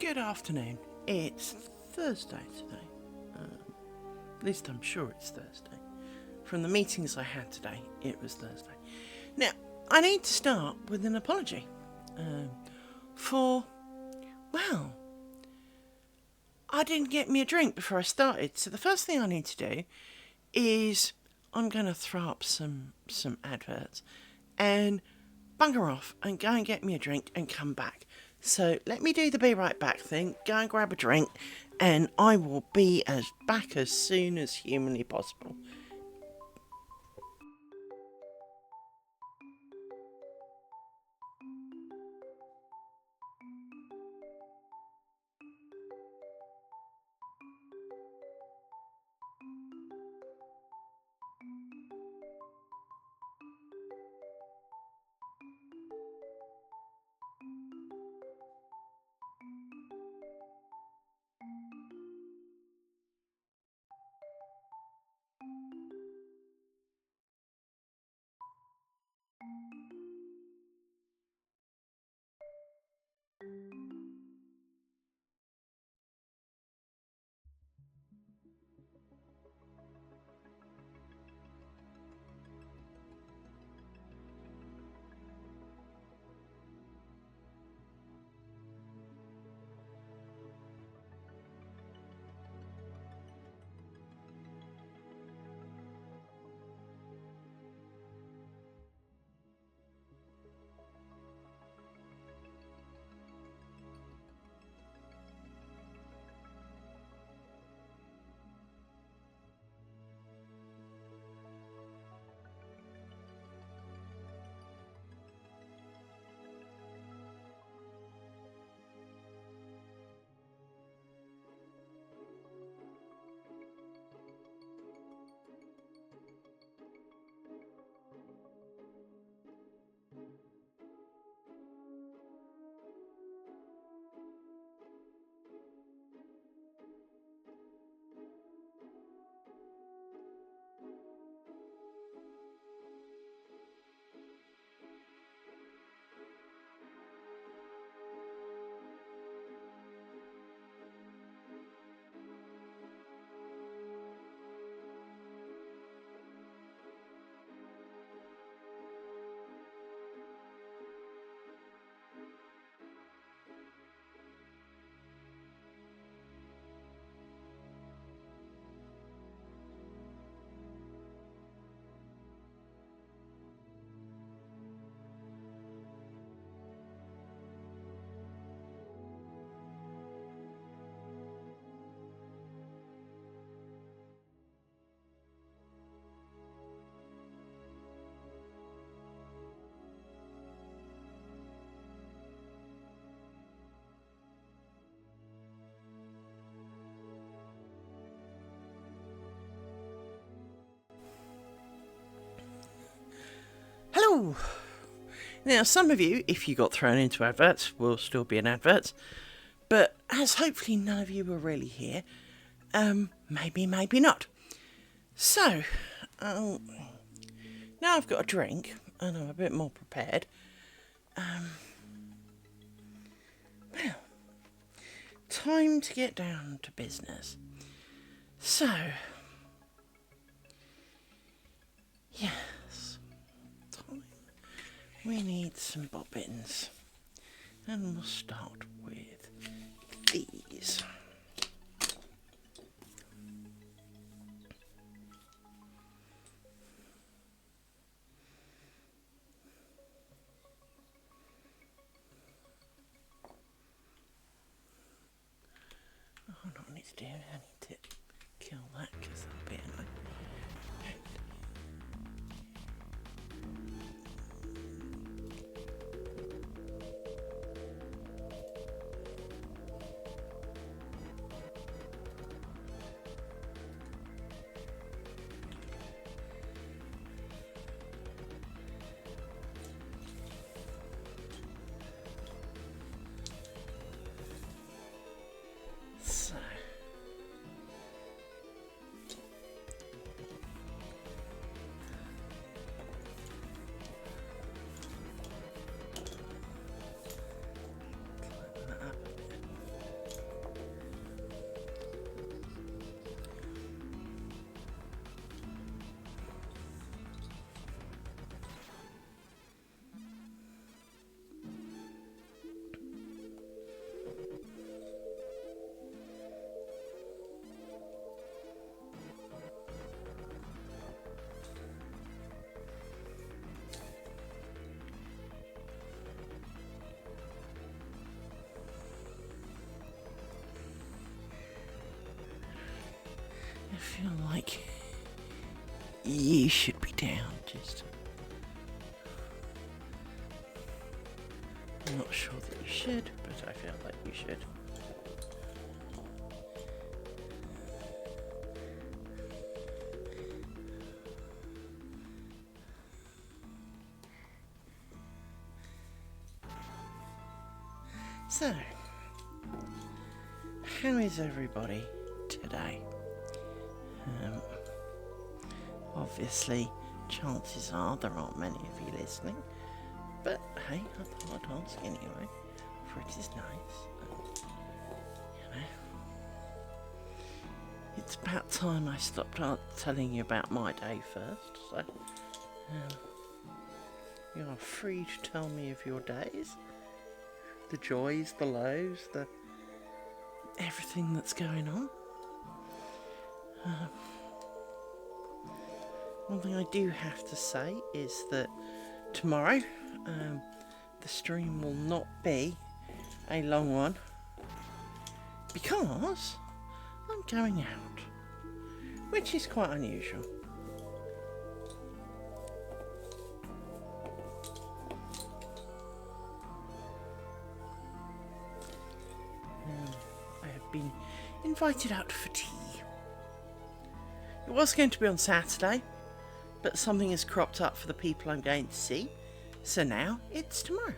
Good afternoon. It's Thursday today. At least I'm sure it's Thursday. From the meetings I had today, it was Thursday. Now, I need to start with an apology. I didn't get me a drink before I started, so the first thing I need to do is I'm going to throw up some adverts and bugger off and go and get me a drink and come back. So let me do the be right back thing, go and grab a drink, and I will be back as soon as humanly possible. Hello! Now, some of you, if you got thrown into adverts, will still be in adverts. But as hopefully none of you were really here, maybe not. So, now I've got a drink, and I'm a bit more prepared. Time to get down to business. So, yes, we need some bobbins, and we'll start with these. Oh, no, I need to do. I need to kill that because that'll be annoying. feel like you should be down, just... I'm not sure that you should, but I feel like you should. So, how is everybody today? Obviously, chances are there aren't many of you listening, but hey, I thought I'd ask anyway, for it is nice. And, it's about time I stopped telling you about my day first, so you are free to tell me of your days. The joys, the lows, the everything that's going on. One thing I do have to say is that tomorrow the stream will not be a long one because I'm going out, which is quite unusual. I have been invited out for tea. It was going to be on Saturday, but something has cropped up for the people I'm going to see, so now it's tomorrow.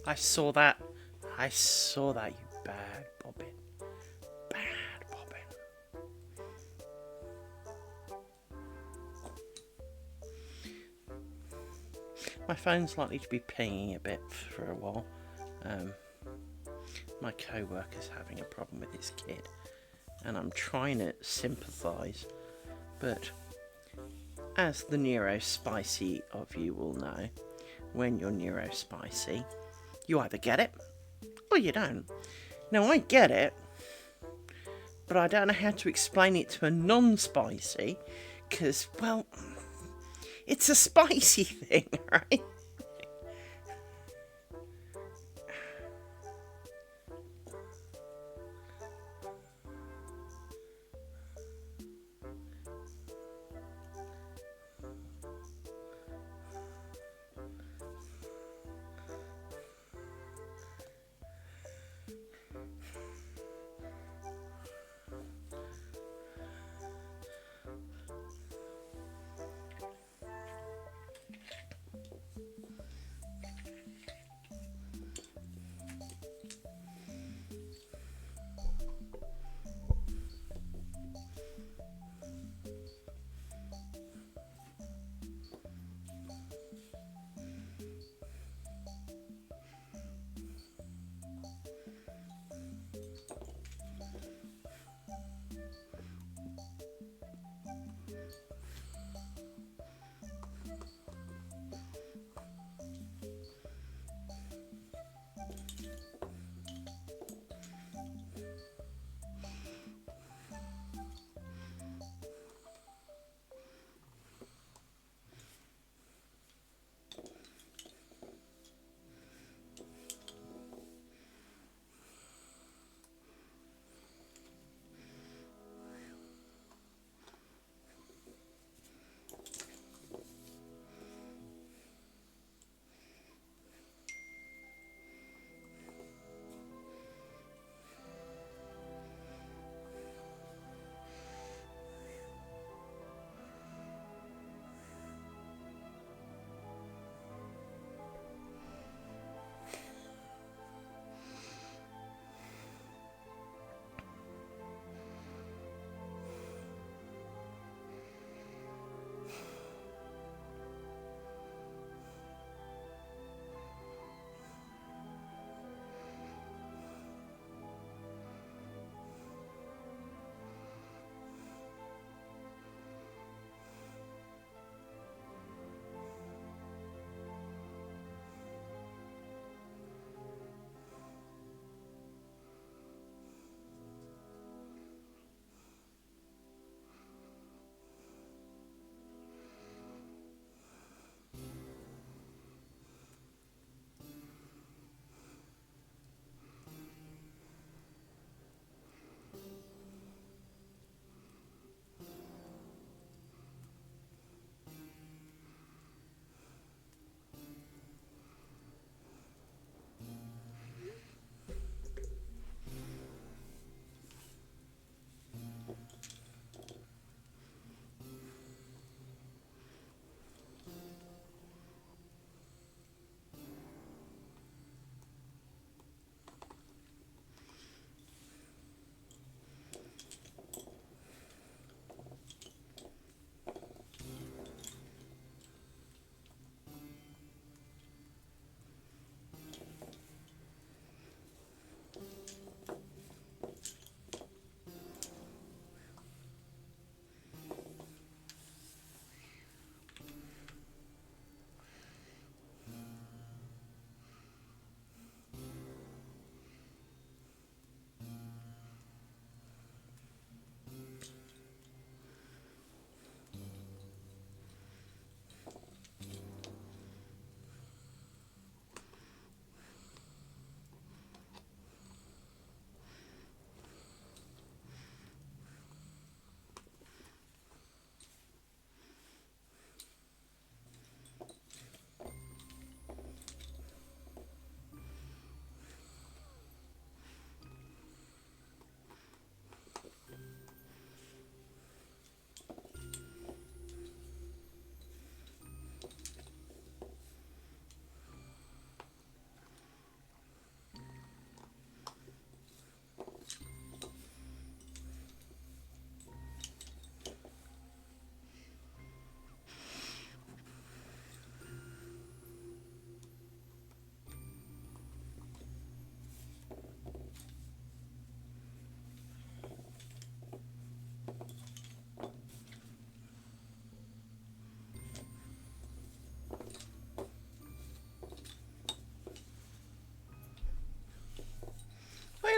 I saw that. I saw that, you bad bobbin. Bad bobbin. My phone's likely to be pinging a bit for a while. My co-worker's having a problem with his kid, and I'm trying to sympathise, but as the neurospicy of you will know, when you're neurospicy, you either get it or you don't. Now, I get it, but I don't know how to explain it to a non-spicy, because, well, it's a spicy thing, right?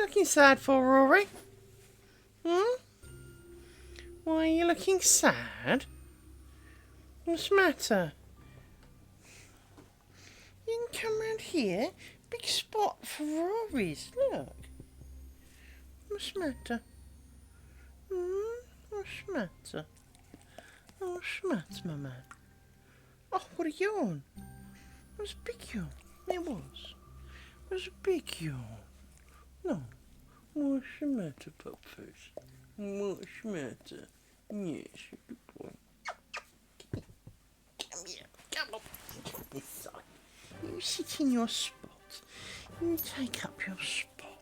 looking sad for, Rory? Hmm? Why are you looking sad? What's the matter? You can come round here. Big spot for Rory's. Look. What's the matter? What's the matter? What's the matter, my man? Oh, what a yawn. It was a big yawn. It was. It was a big yawn. No. What's the matter, Pupfish? What's the matter? Yes, good boy. Come here. Come on. This side. You sit in your spot. You take up your spot.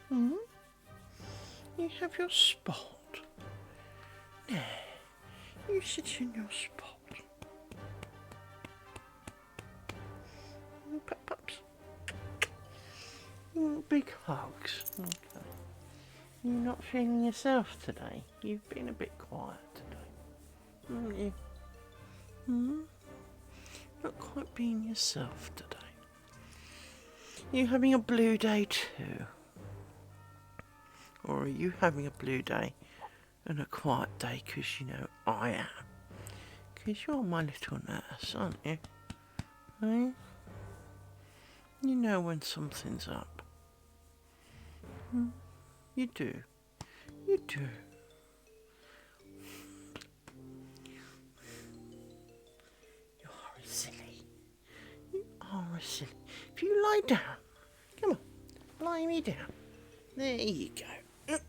You have your spot. There. You sit in your spot. Pups. You want big hugs. Okay. You're not feeling yourself today. You've been a bit quiet today, haven't you? Not quite being yourself today. You having a blue day too? Or are you having a blue day and a quiet day because you know I am? Because you're my little nurse, aren't you? Eh? You know when something's up. You do. You do. You are a silly. You are a silly. If you lie down, come on, lie me down. There you go. There,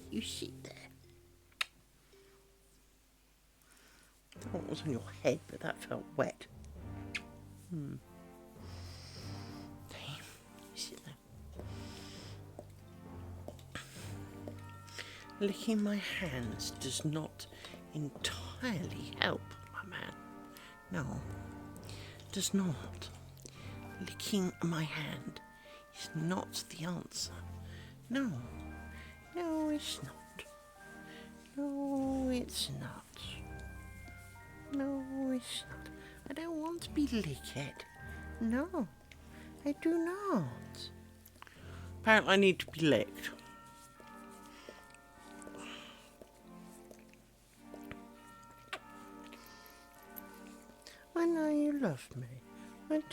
you sit there. I don't know what was on your head, but that felt wet. There, you sit there. Licking my hands does not entirely help, my man. No, does not. Licking my hand is not the answer. No, no, it's not. No, it's not. No, it's not. I don't want to be licked. No, I do not. Apparently I need to be licked. I know you love me. I do.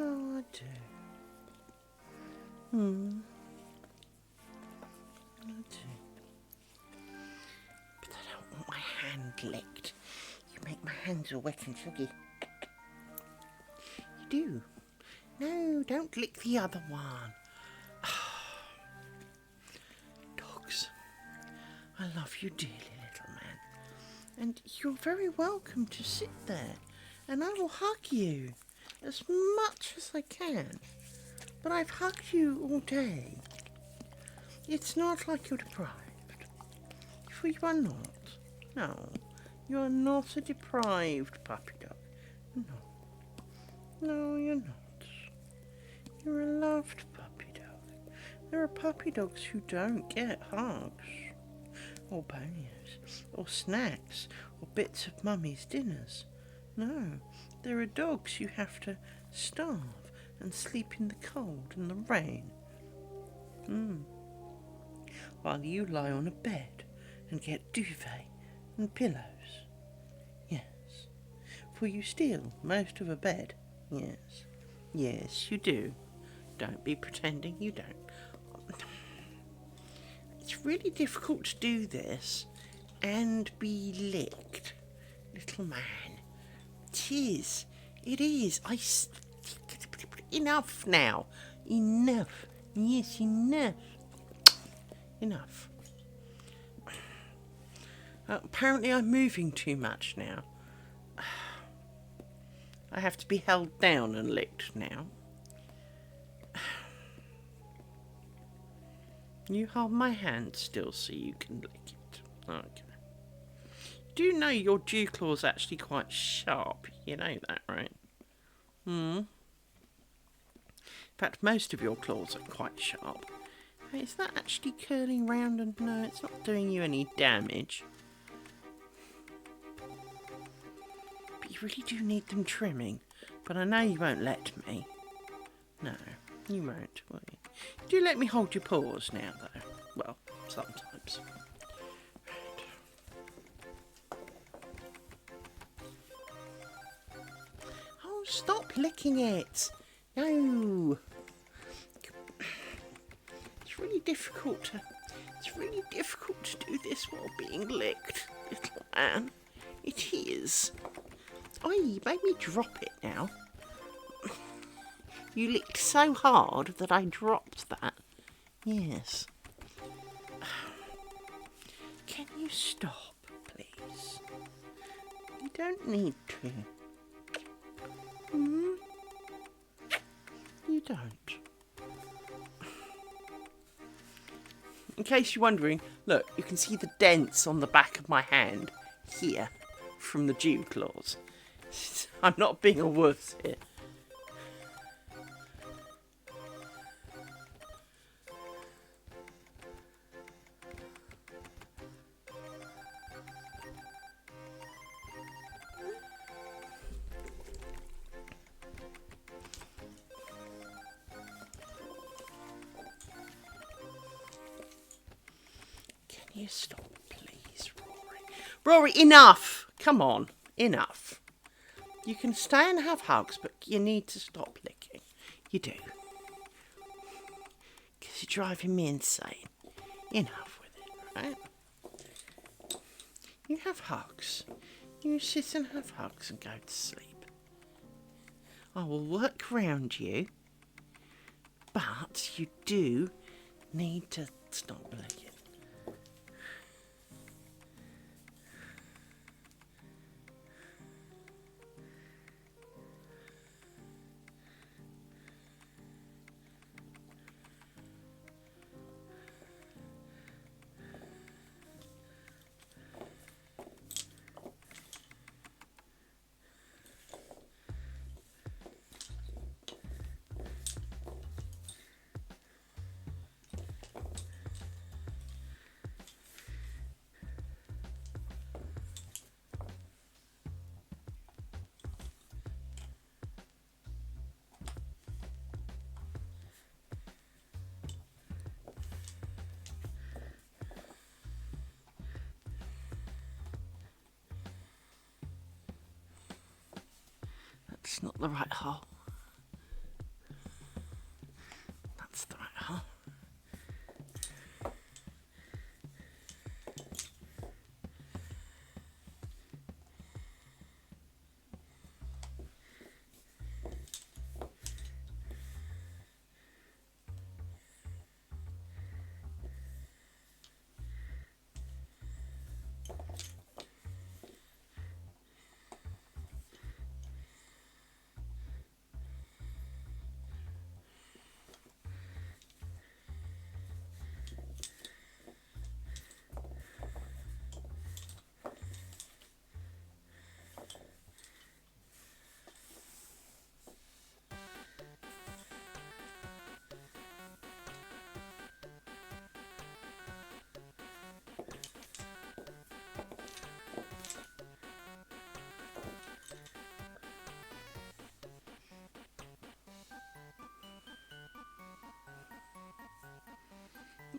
Oh, I do. I do. But I don't want my hand licked. You make my hands all wet and soggy. You do. No, don't lick the other one. Dogs. I love you dearly, little man. And you're very welcome to sit there. And I will hug you as much as I can. But I've hugged you all day. It's not like you're deprived. For you are not. No, you are not a deprived puppy dog. No. No, you're not. You're a loved puppy dog. There are puppy dogs who don't get hugs, or bonios, or snacks, or bits of mummy's dinners. No, there are dogs who have to starve and sleep in the cold and the rain. While you lie on a bed and get duvet and pillows. Yes, for you steal most of a bed. Yes, yes, you do. Don't be pretending you don't. It's really difficult to do this and be licked, little man. It is. It is. Enough now. Enough. Yes, enough. Enough. Apparently I'm moving too much now. I have to be held down and licked now. You hold my hand still so you can lick it. Okay. Do you know your dew claw's actually quite sharp? You know that, right? In fact, most of your claws are quite sharp. Is that actually curling round? And no, it's not doing you any damage. But you really do need them trimming. But I know you won't let me. No. You won't, will you? Do let me hold your paws now, though. Well, sometimes. Oh, stop licking it. No. It's really difficult to do this while being licked, little man. It is. Oh, you made me drop it now. You licked so hard that I dropped that. Yes. Can you stop, please? You don't need to. You don't. In case you're wondering, look, you can see the dents on the back of my hand here from the dew claws. I'm not being a wuss here. Can you stop, please, Rory? Rory, enough! Come on, enough. You can stay and have hugs, but you need to stop licking. You do. Because you're driving me insane. Enough with it, right? You have hugs. You sit and have hugs and go to sleep. I will work around you, but you do need to stop licking. That's not the right hole. That's the right hole.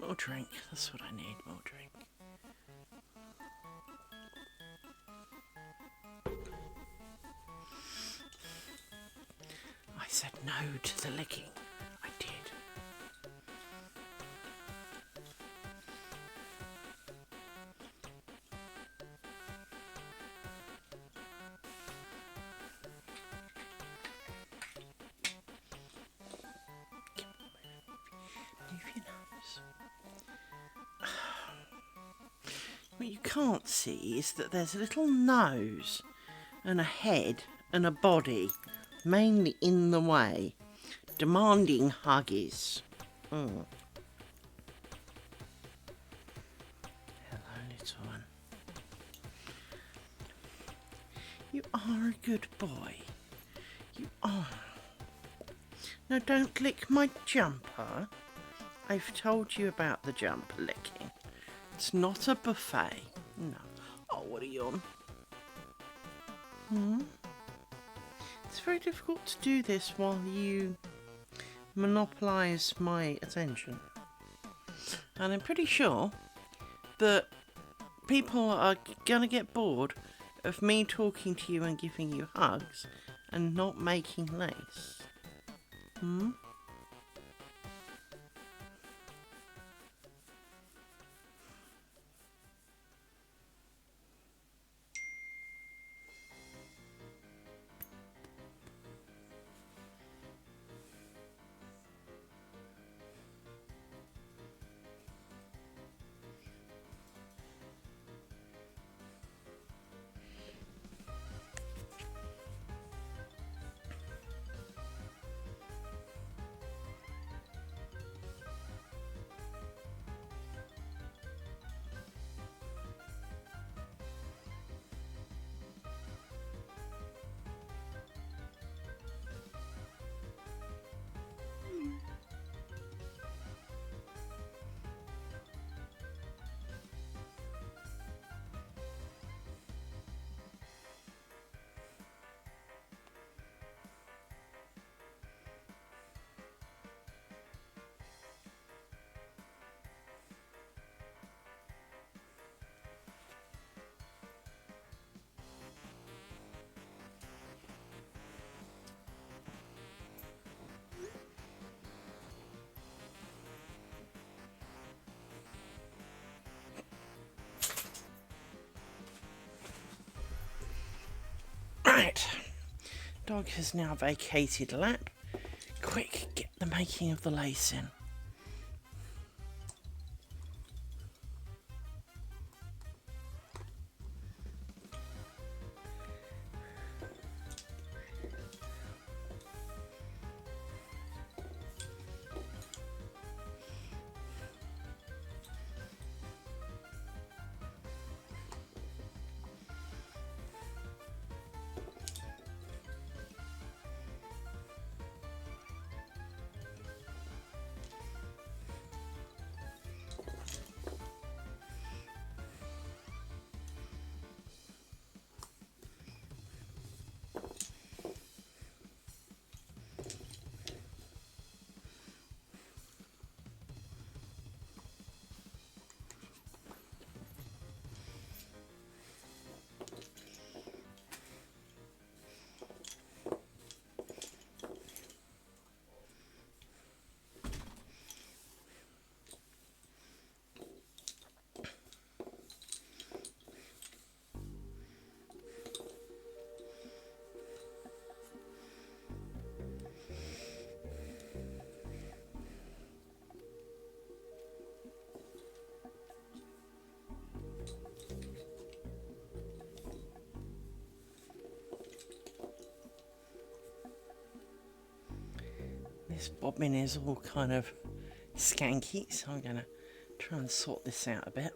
More drink, that's what I need, more drink. I said no to the licking. I did. Move your nose. What you can't see is that there's a little nose and a head and a body mainly in the way, demanding huggies. Hello, little one. You are a good boy. You are. Now don't lick my jumper. I've told you about the jumper licking. It's not a buffet. No. Oh, what are you on? It's very difficult to do this while you monopolise my attention. And I'm pretty sure that people are gonna get bored of me talking to you and giving you hugs and not making lace. Right, dog has now vacated lap. Quick, get the making of the lace in. This bobbin is all kind of skanky, so I'm going to try and sort this out a bit.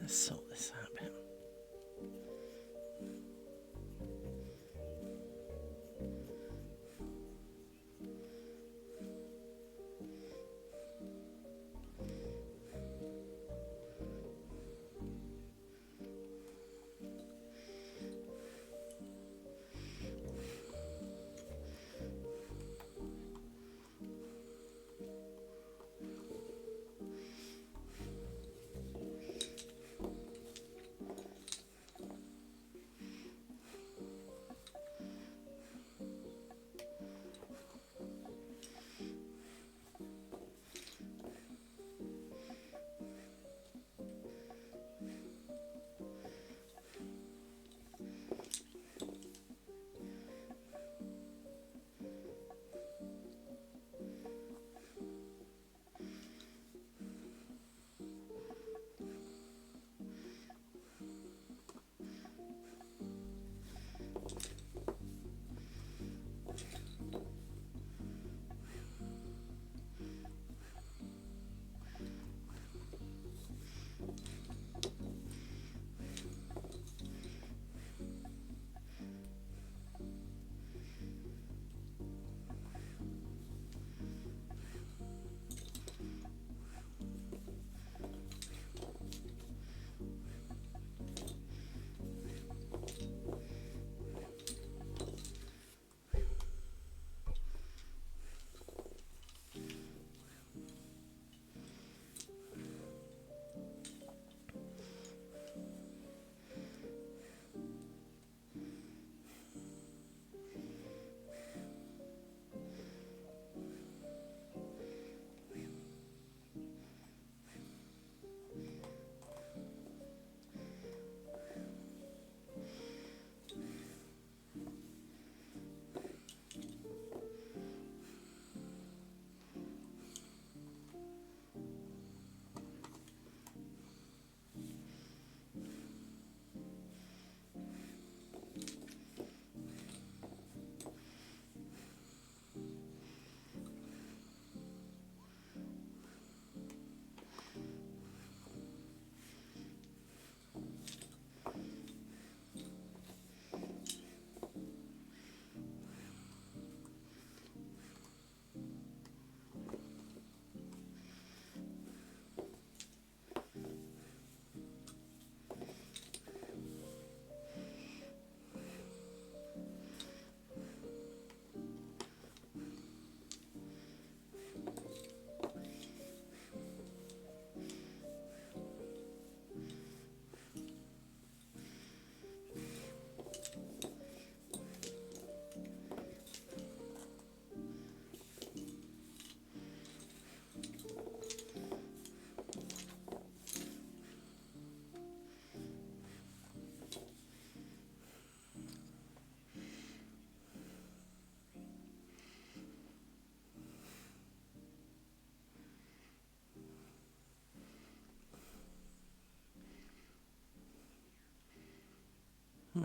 Let's sort this out a bit.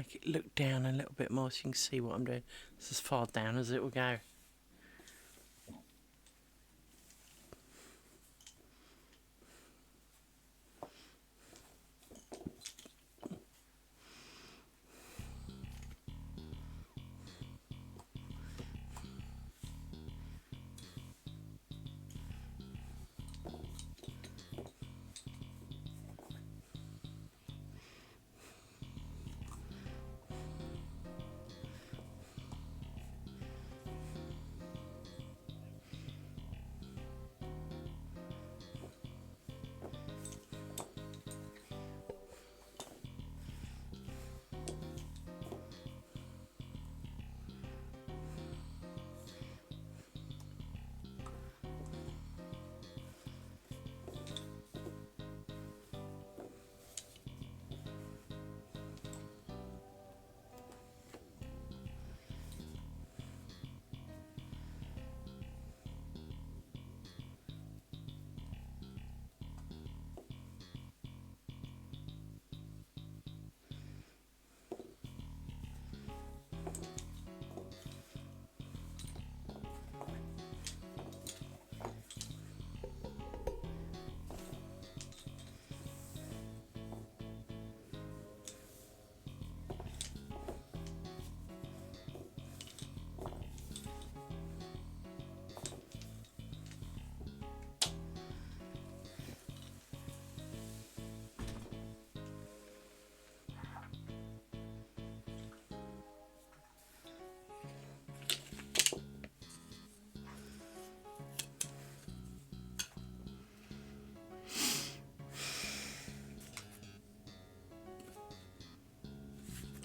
make it look down a little bit more so you can see what I'm doing. It's as far down as it will go.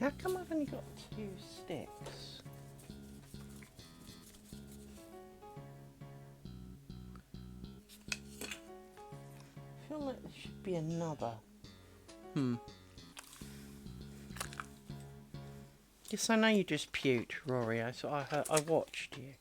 How come I've only got 2 sticks? I feel like there should be another. Yes, I know you just puked, Rory. I watched you.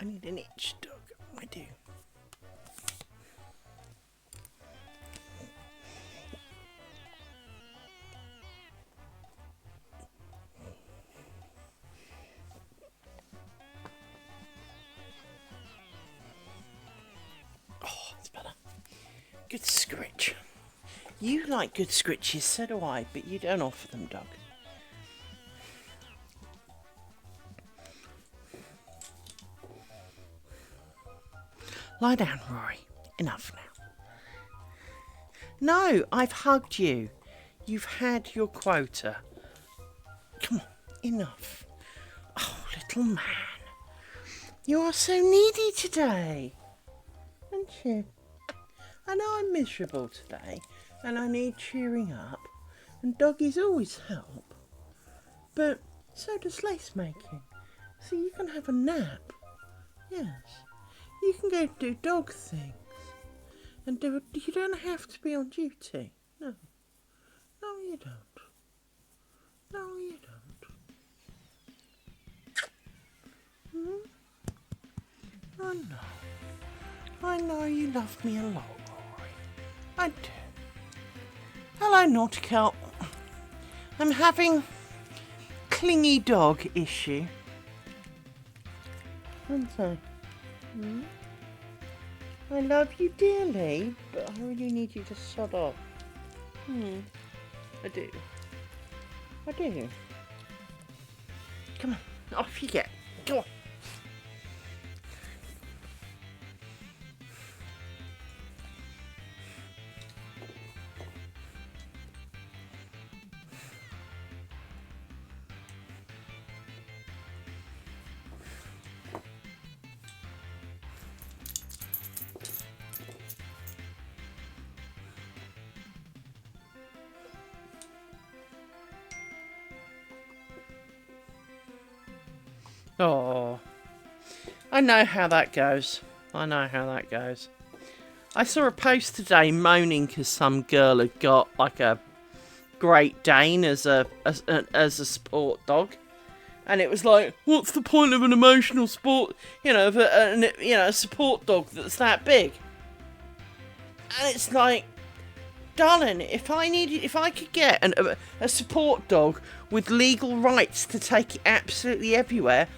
I need an itch, dog. I do. Oh, that's better. Good scritch. You like good scritches, so do I, but you don't offer them, dog. Lie down, Rory. Enough now. No, I've hugged you. You've had your quota. Come on, enough. Oh, little man. You are so needy today. Aren't you? I know I'm miserable today, and I need cheering up, and doggies always help. But so does lace making. So you can have a nap. Yes. You can go do dog things. And you don't have to be on duty. No. No, you don't. No, you don't. I know. I know you love me a lot, Rory. I do. Hello, Nautical. I'm having clingy dog issue. Aren't I? I love you dearly, but I really need you to sod off. I do. I do. Come on, off you get. Go on. Oh, I know how that goes. I know how that goes. I saw a post today moaning because some girl had got like a Great Dane as a sport dog, and it was like, what's the point of an emotional sport? You know, of a support dog that's that big. And it's like, darling, if I could get a support dog with legal rights to take it absolutely everywhere,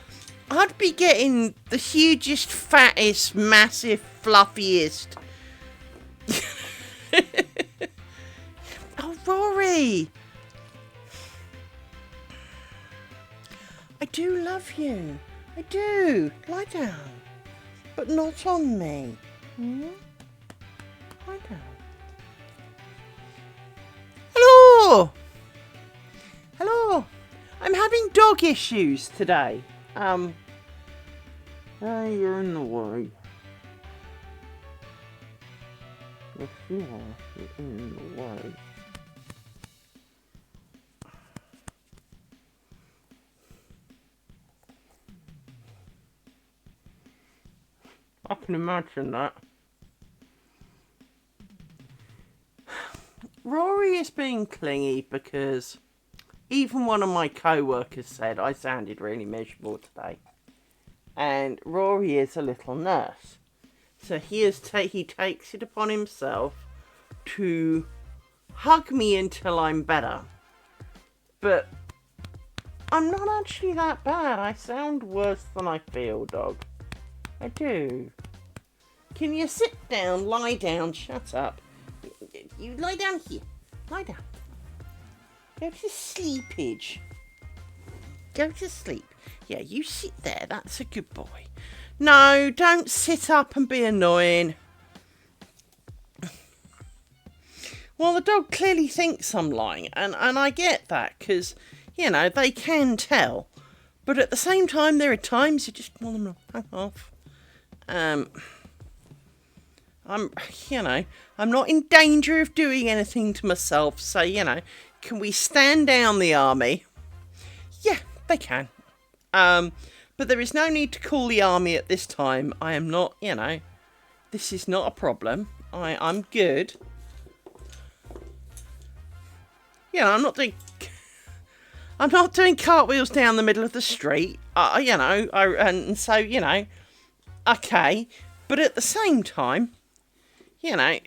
I'd be getting the hugest, fattest, massive, fluffiest. Oh, Rory! I do love you. I do. Lie down. But not on me. Lie down. Hello! Hello! I'm having dog issues today. You're in the way. Yes, you are. You're in the way. I can imagine that. Rory is being clingy because even one of my co-workers said I sounded really miserable today. And Rory is a little nurse. So he takes it upon himself to hug me until I'm better. But I'm not actually that bad. I sound worse than I feel, dog. I do. Can you sit down, lie down, shut up? You lie down here. Lie down. Go to sleepage. Go to sleep. Yeah, you sit there. That's a good boy. No, don't sit up and be annoying. Well, the dog clearly thinks I'm lying, and I get that, because, you know, they can tell. But at the same time, there are times you just want them to hang off. I'm not in danger of doing anything to myself, so, you know, can we stand down the army? Yeah, they can. But there is no need to call the army at this time. I am not, you know, this is not a problem. I'm good. You know, I'm not doing cartwheels down the middle of the street. And so, you know, Okay, but at the same time, you know,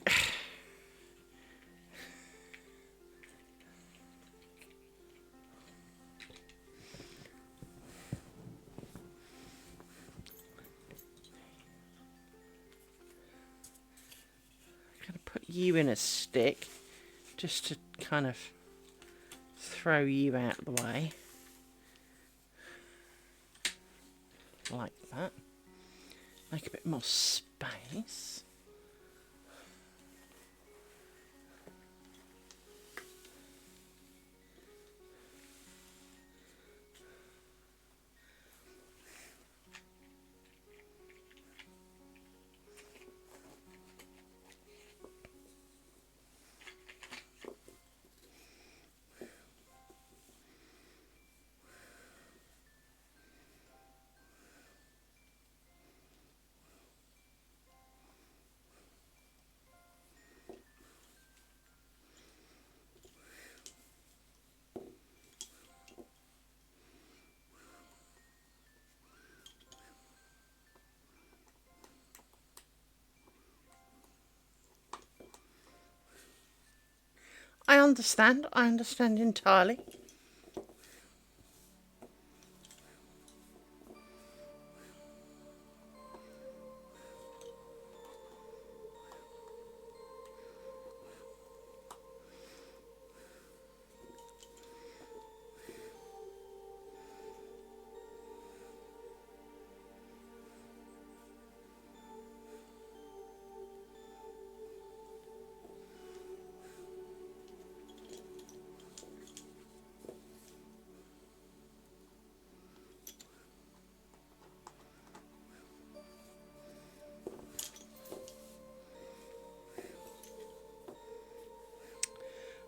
gonna put you in a stick just to kind of throw you out of the way. Like that. Make a bit more space. I understand entirely.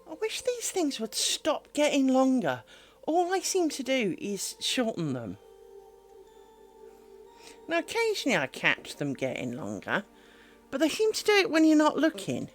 I wish these things would stop getting longer. All I seem to do is shorten them. Now, occasionally I catch them getting longer, but they seem to do it when you're not looking.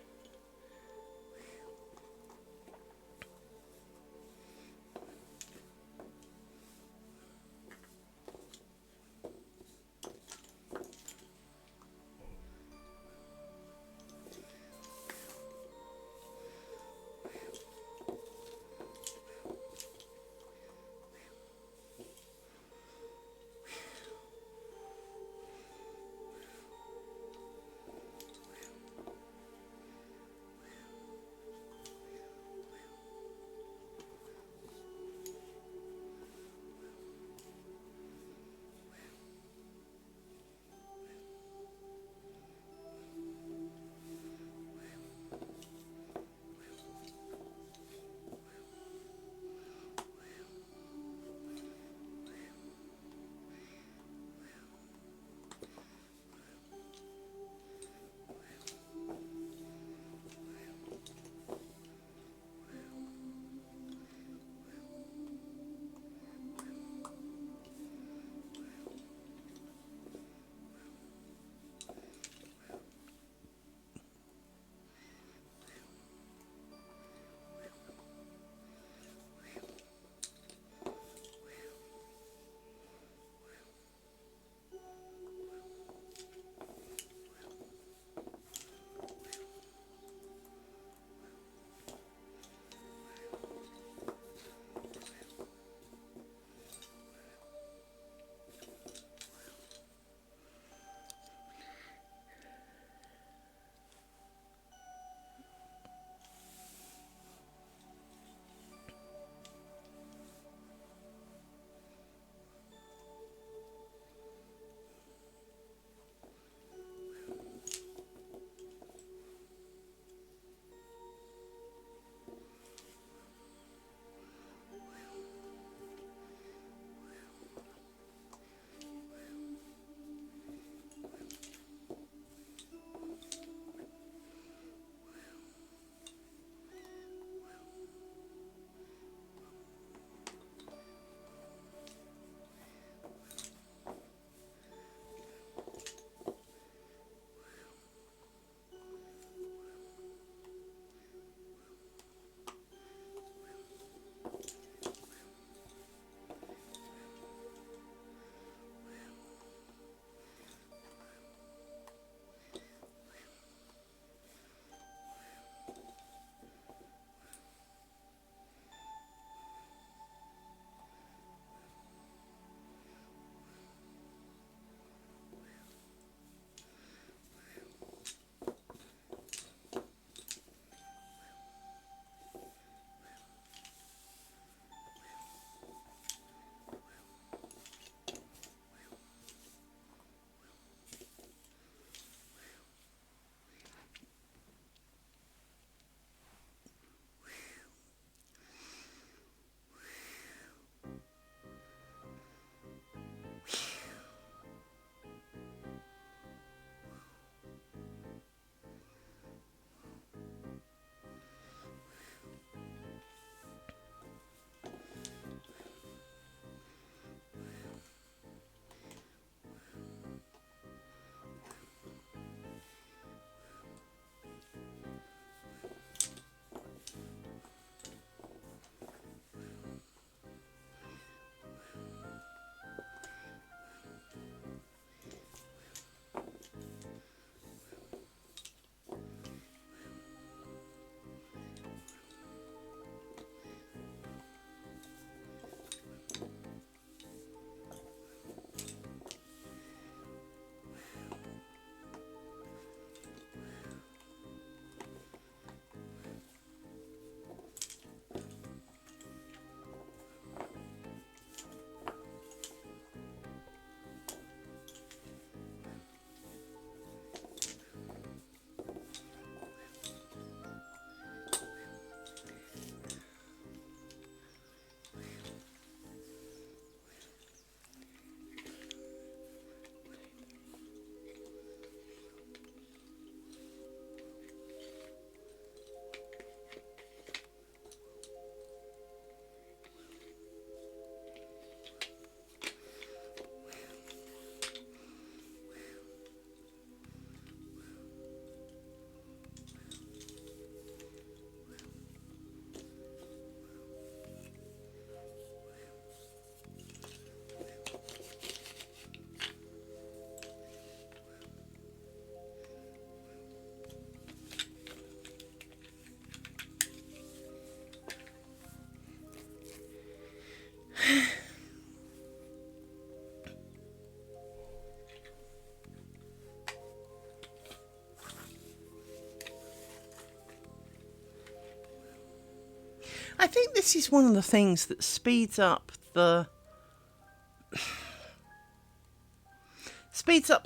think this is one of the things that speeds up the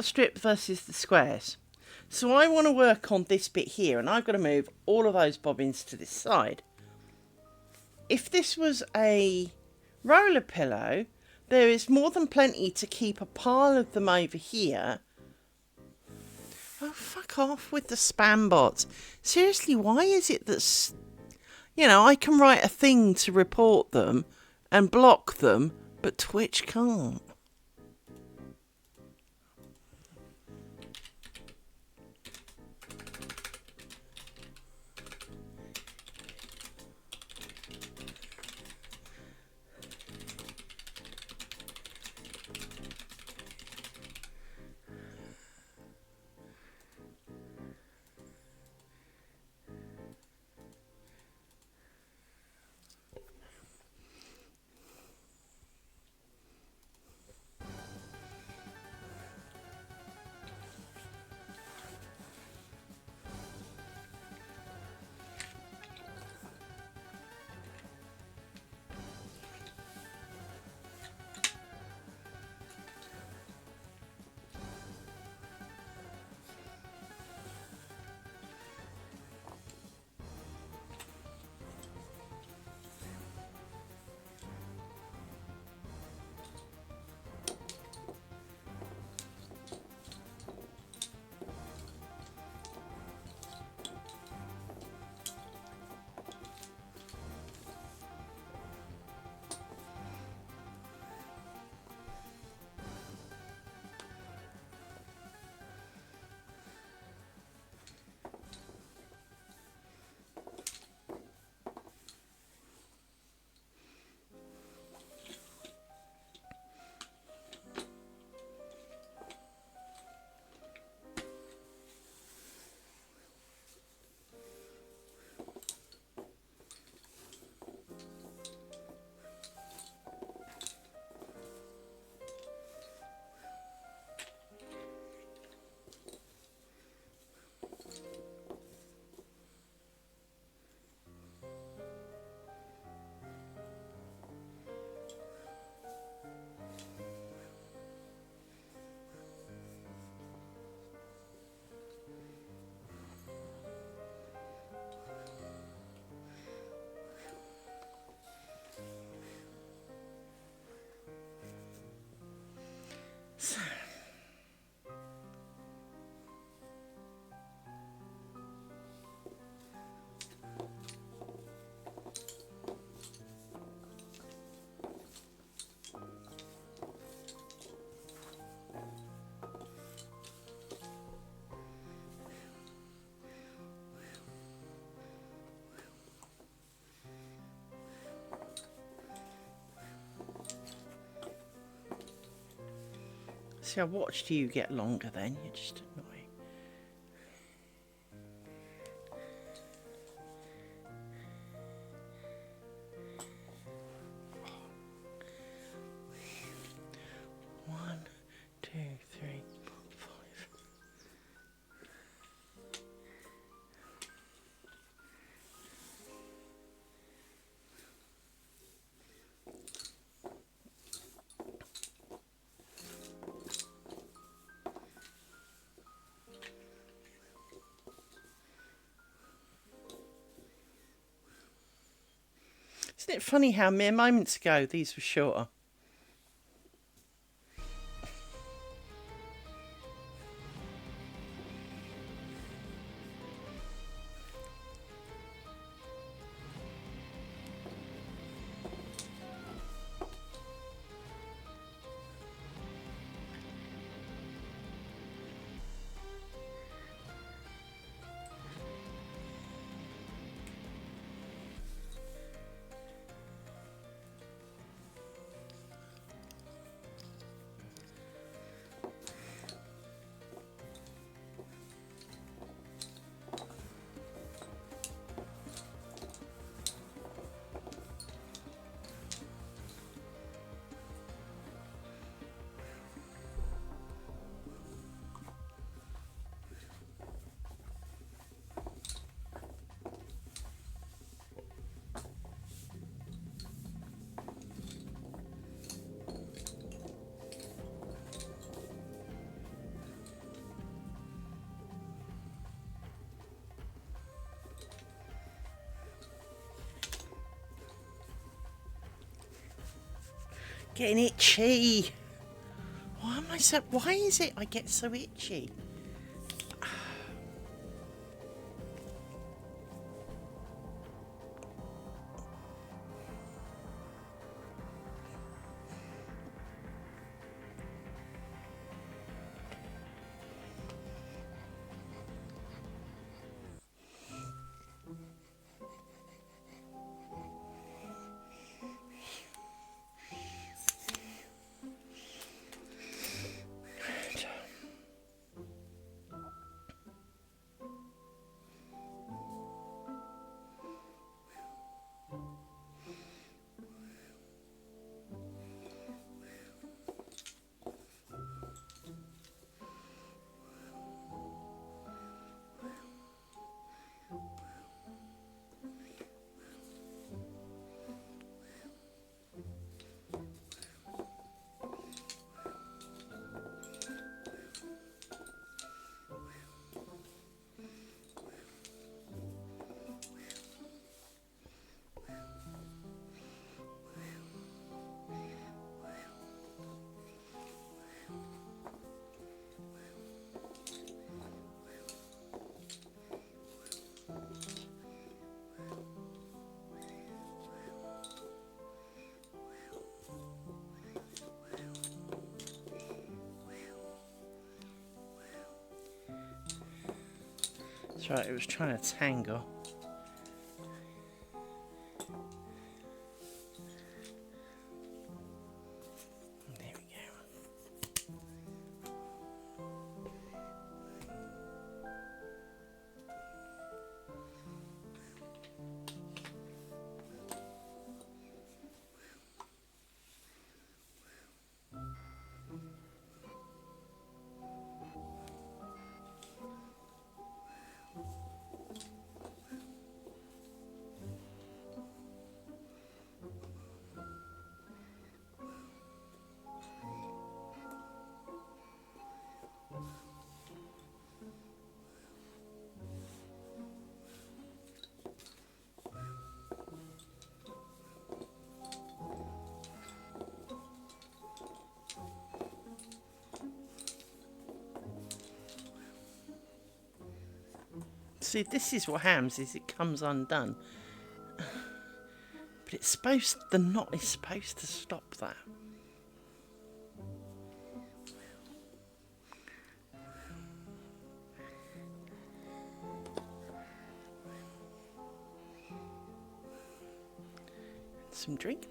strip versus the squares. So I want to work on this bit here, and I've got to move all of those bobbins to this side. If this was a roller pillow, there is more than plenty to keep a pile of them over here. Oh, fuck off with the spam bots. Seriously, why is it that, you know, I can write a thing to report them and block them, but Twitch can't? See, I watched you get longer then. You're just annoying. One, two, three, four, five. Isn't it funny how mere moments ago these were shorter? Getting itchy. Why am I so... Why is it I get so itchy? That's right, it was trying to tangle. There we go. See, this is what happens, is it comes undone. But it's supposed, the knot is supposed to stop that. Some drink.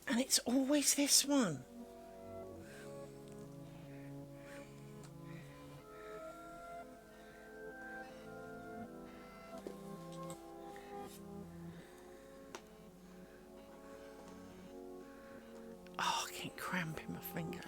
And it's always this one. Oh, I get cramp in my finger.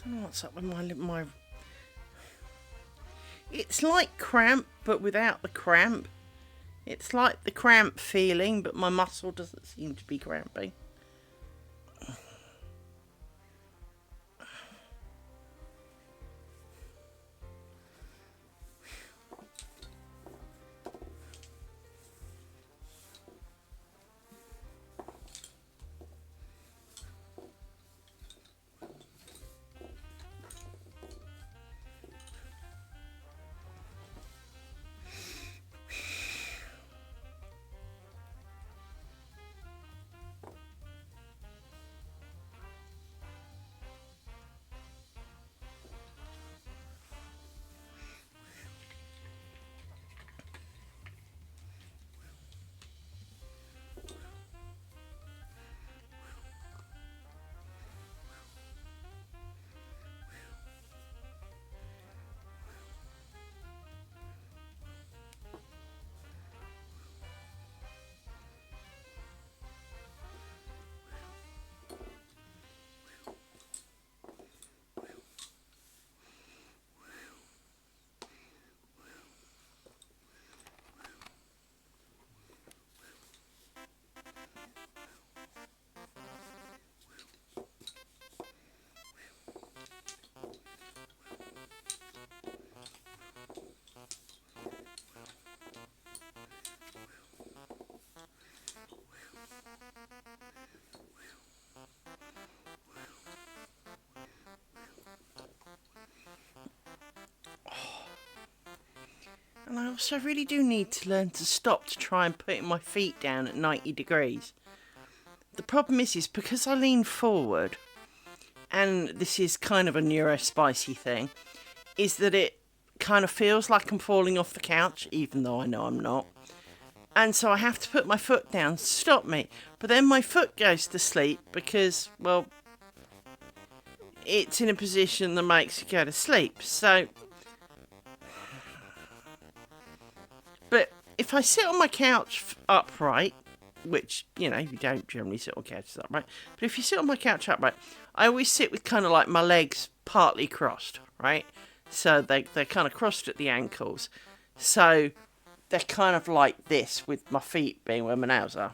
don't know what's up with my... It's like cramp, but without the cramp. It's like the cramp feeling, but my muscle doesn't seem to be cramping. And I also really do need to learn to stop to try and putting my feet down at 90 degrees. The problem is because I lean forward, and this is kind of a neurospicy thing, is that it kind of feels like I'm falling off the couch, even though I know I'm not. And so I have to put my foot down to stop me. But then my foot goes to sleep because, well, it's in a position that makes you go to sleep. So... But if I sit on my couch upright, which, you know, you don't generally sit on couches upright, but if you sit on my couch upright, I always sit with kind of like my legs partly crossed, right? So they're kind of crossed at the ankles. So they're kind of like this, with my feet being where my nails are.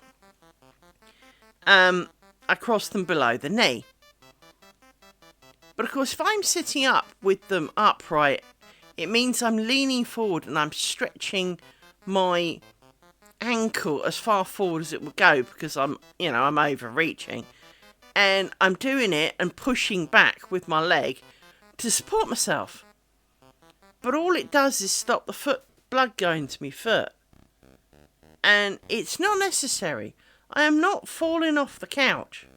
I cross them below the knee. But of course, if I'm sitting up with them upright, it means I'm leaning forward and I'm stretching my ankle as far forward as it would go, because I'm overreaching, and I'm doing it and pushing back with my leg to support myself. But all it does is stop the blood going to my foot, and it's not necessary. I am not falling off the couch.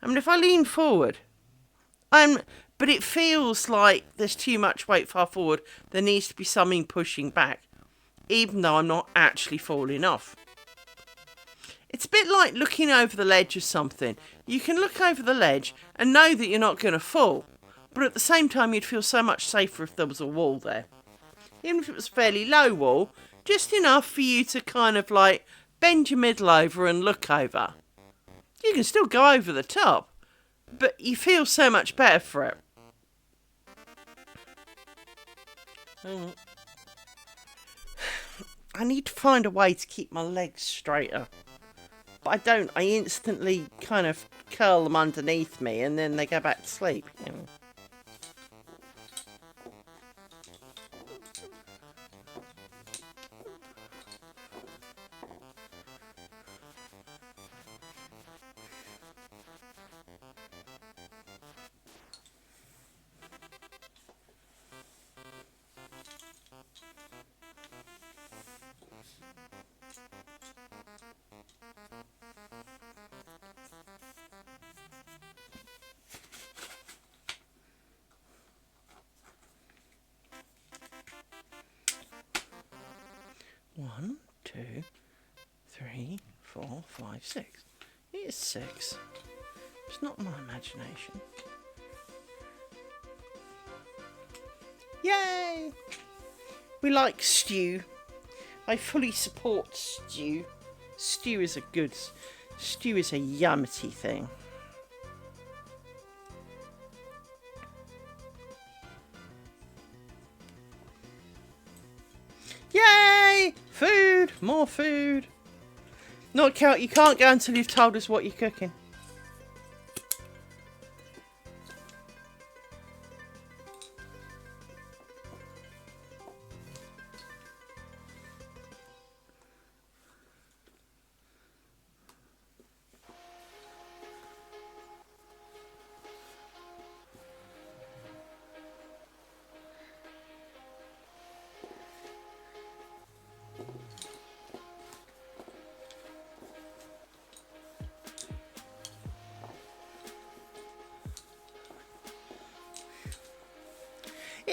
I mean, if I lean forward, but it feels like there's too much weight far forward. There needs to be something pushing back, even though I'm not actually falling off. It's a bit like looking over the ledge of something. You can look over the ledge and know that you're not going to fall, but at the same time you'd feel so much safer if there was a wall there. Even if it was a fairly low wall, just enough for you to kind of like bend your middle over and look over. You can still go over the top, but you feel so much better for it. I need to find a way to keep my legs straighter. But I don't. I instantly kind of curl them underneath me and then they go back to sleep. You know. One, 2, 3, 4, 5, 6. It is 6. It's not my imagination. Yay! We like stew. I fully support stew. Stew is a yummy thing. Food! More food! Not count. You can't go until you've told us what you're cooking.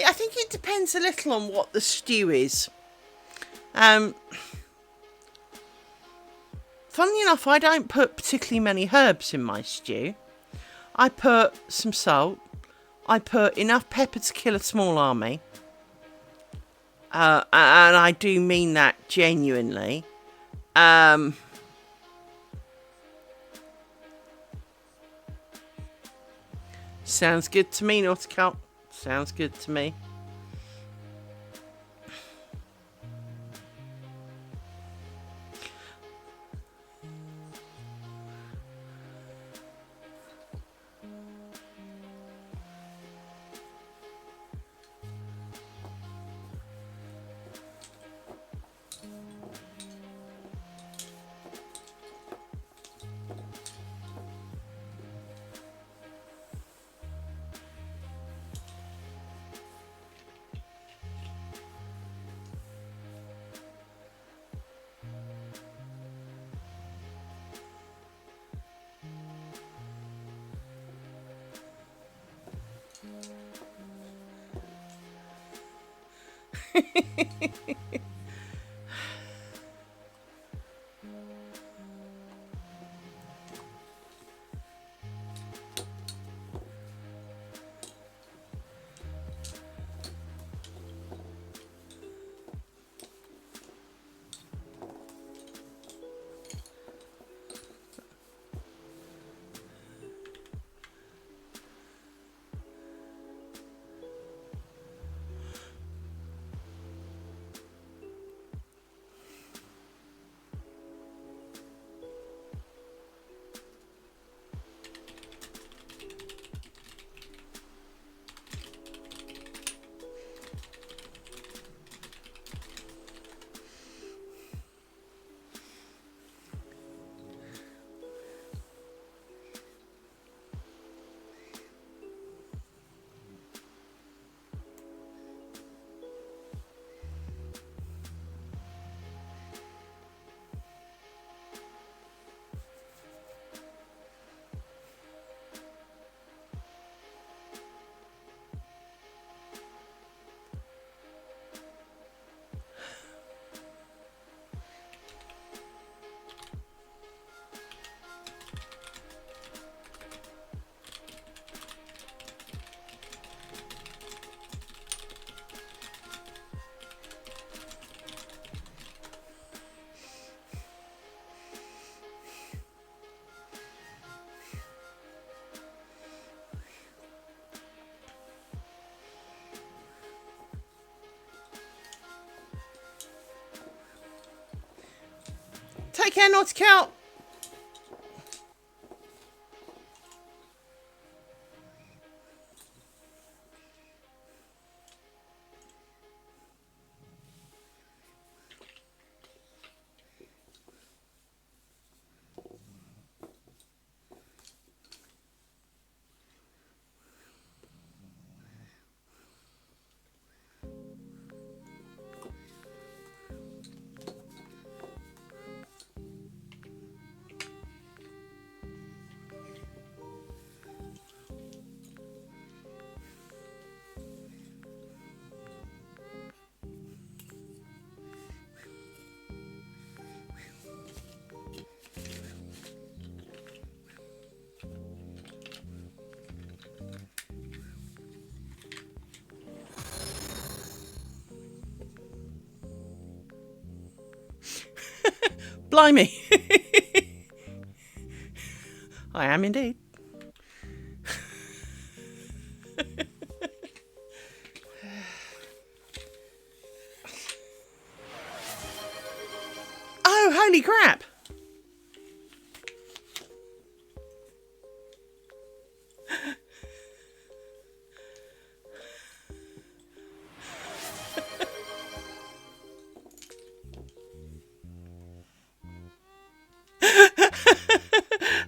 I think it depends a little on what the stew is. Funnily enough, I don't put particularly many herbs in my stew. I put some salt. I put enough pepper to kill a small army. And I do mean that genuinely. Sounds good to me, Nautical. Sounds good to me. Take care, Nautical. Blimey. I am indeed. holy crap!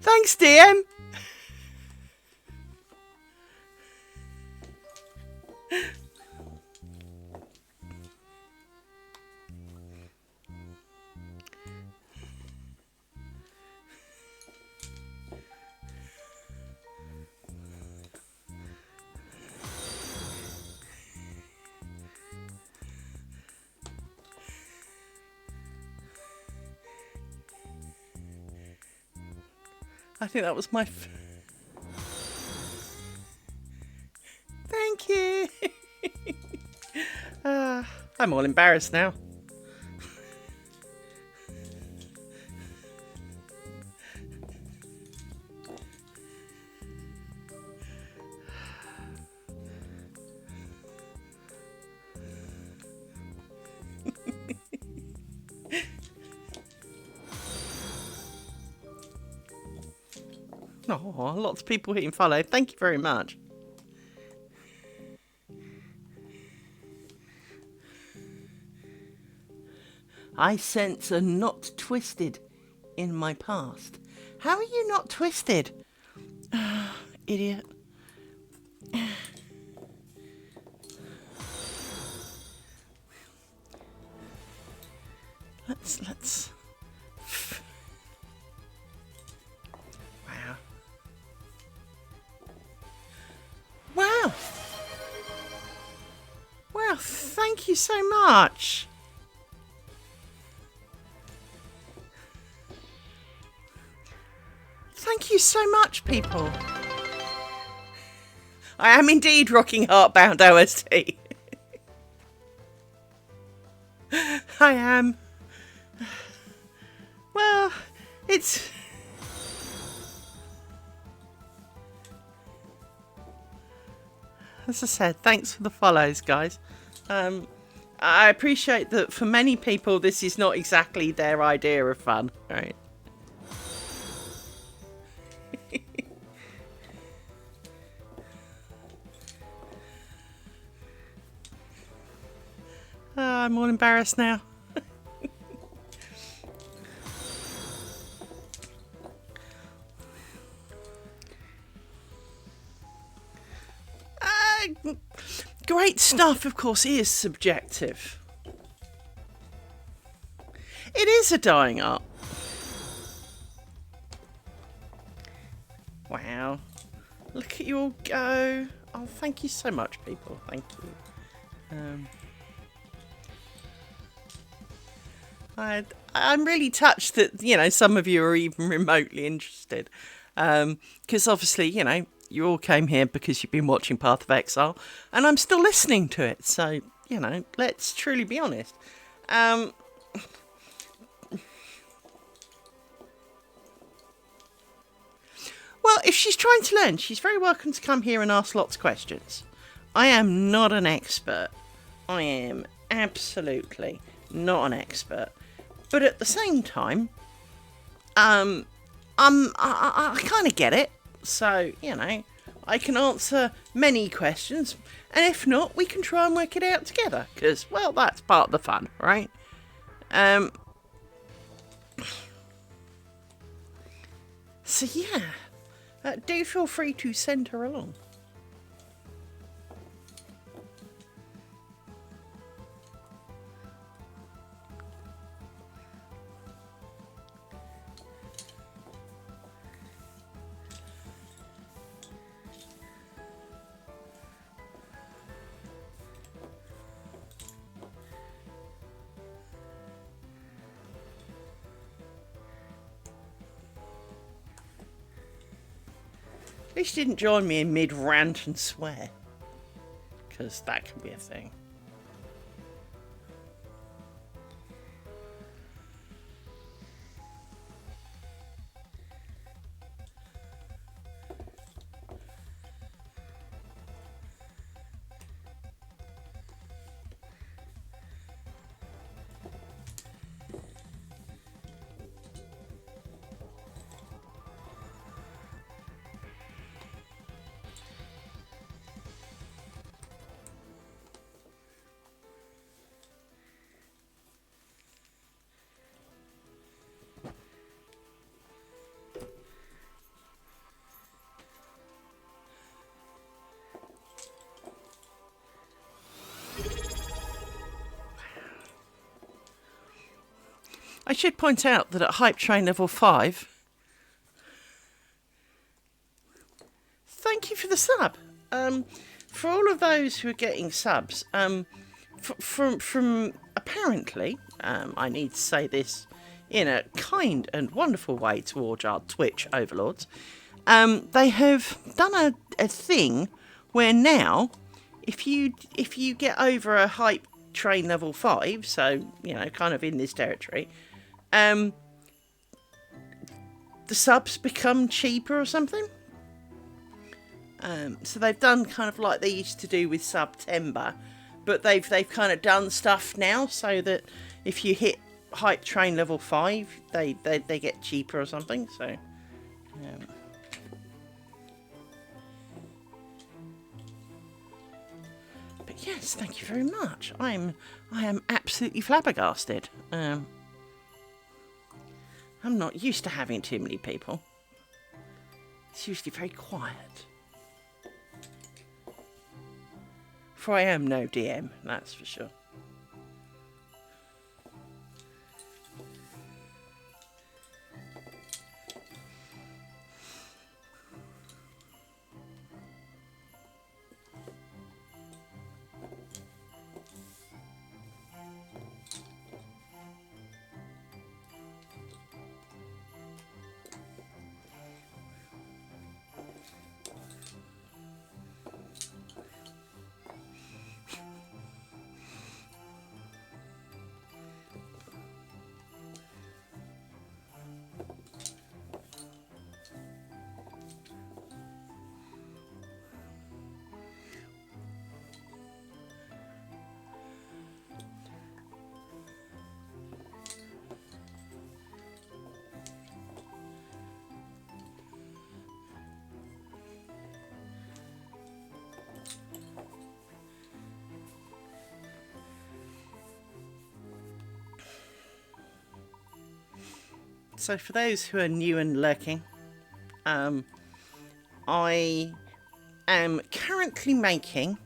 Thanks, DM. I think that was my... Thank you. I'm all embarrassed now. Oh, lots of people hitting follow. Thank you very much. I sense a knot twisted in my past. How are you not twisted? Idiot. Let's... Wow. Wow. Wow, thank you so much. Thank you so much, people. I am indeed rocking Heartbound OST. I am. Well, it's... As I said, thanks for the follows, guys. I appreciate that for many people this is not exactly their idea of fun, right? Oh, I'm all embarrassed now. Great stuff, of course, is subjective. It is a dying art. Wow. Look at you all go. Oh, thank you so much, people. Thank you. I'm really touched that, you know, some of you are even remotely interested. Because obviously, you know, you all came here because you've been watching Path of Exile, and I'm still listening to it. So, you know, let's truly be honest. Well, if she's trying to learn, she's very welcome to come here and ask lots of questions. I am not an expert. I am absolutely not an expert. But at the same time, I kind of get it. So, you know, I can answer many questions. And if not, we can try and work it out together. Because, well, that's part of the fun, right? So, yeah. Do feel free to send her along. At least you didn't join me in mid-rant and swear. Because that can be a thing. I should point out that at hype train level 5, thank you for the sub. For all of those who are getting subs, from apparently, I need to say this in a kind and wonderful way towards our Twitch overlords, they have done a thing where now, if you get over a hype train level 5, so, you know, kind of in this territory, the subs become cheaper or something. So they've done kind of like they used to do with September, but they've kind of done stuff now so that if you hit hype train level 5, they get cheaper or something. So, but yes, thank you very much. I am absolutely flabbergasted. I'm not used to having too many people. It's usually very quiet. For I am no DM, that's for sure. So for those who are new and lurking, I am currently making,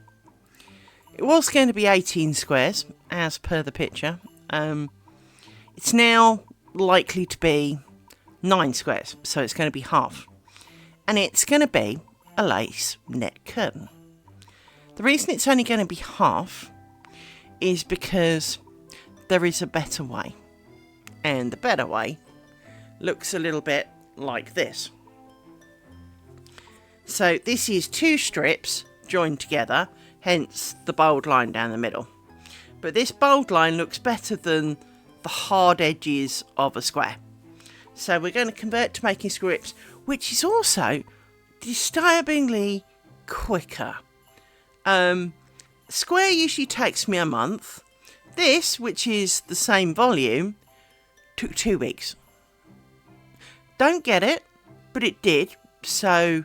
it was going to be 18 squares as per the picture. It's now likely to be 9 squares, so it's going to be half. And it's going to be a lace net curtain. The reason it's only going to be half is because there is a better way. And the better way looks a little bit like this. So this is 2 strips joined together, hence the bold line down the middle. But this bold line looks better than the hard edges of a square. So we're going to convert to making scripts, which is also disturbingly quicker. Square usually takes me a month. This, which is the same volume, took 2 weeks. Don't get it, but it did. So,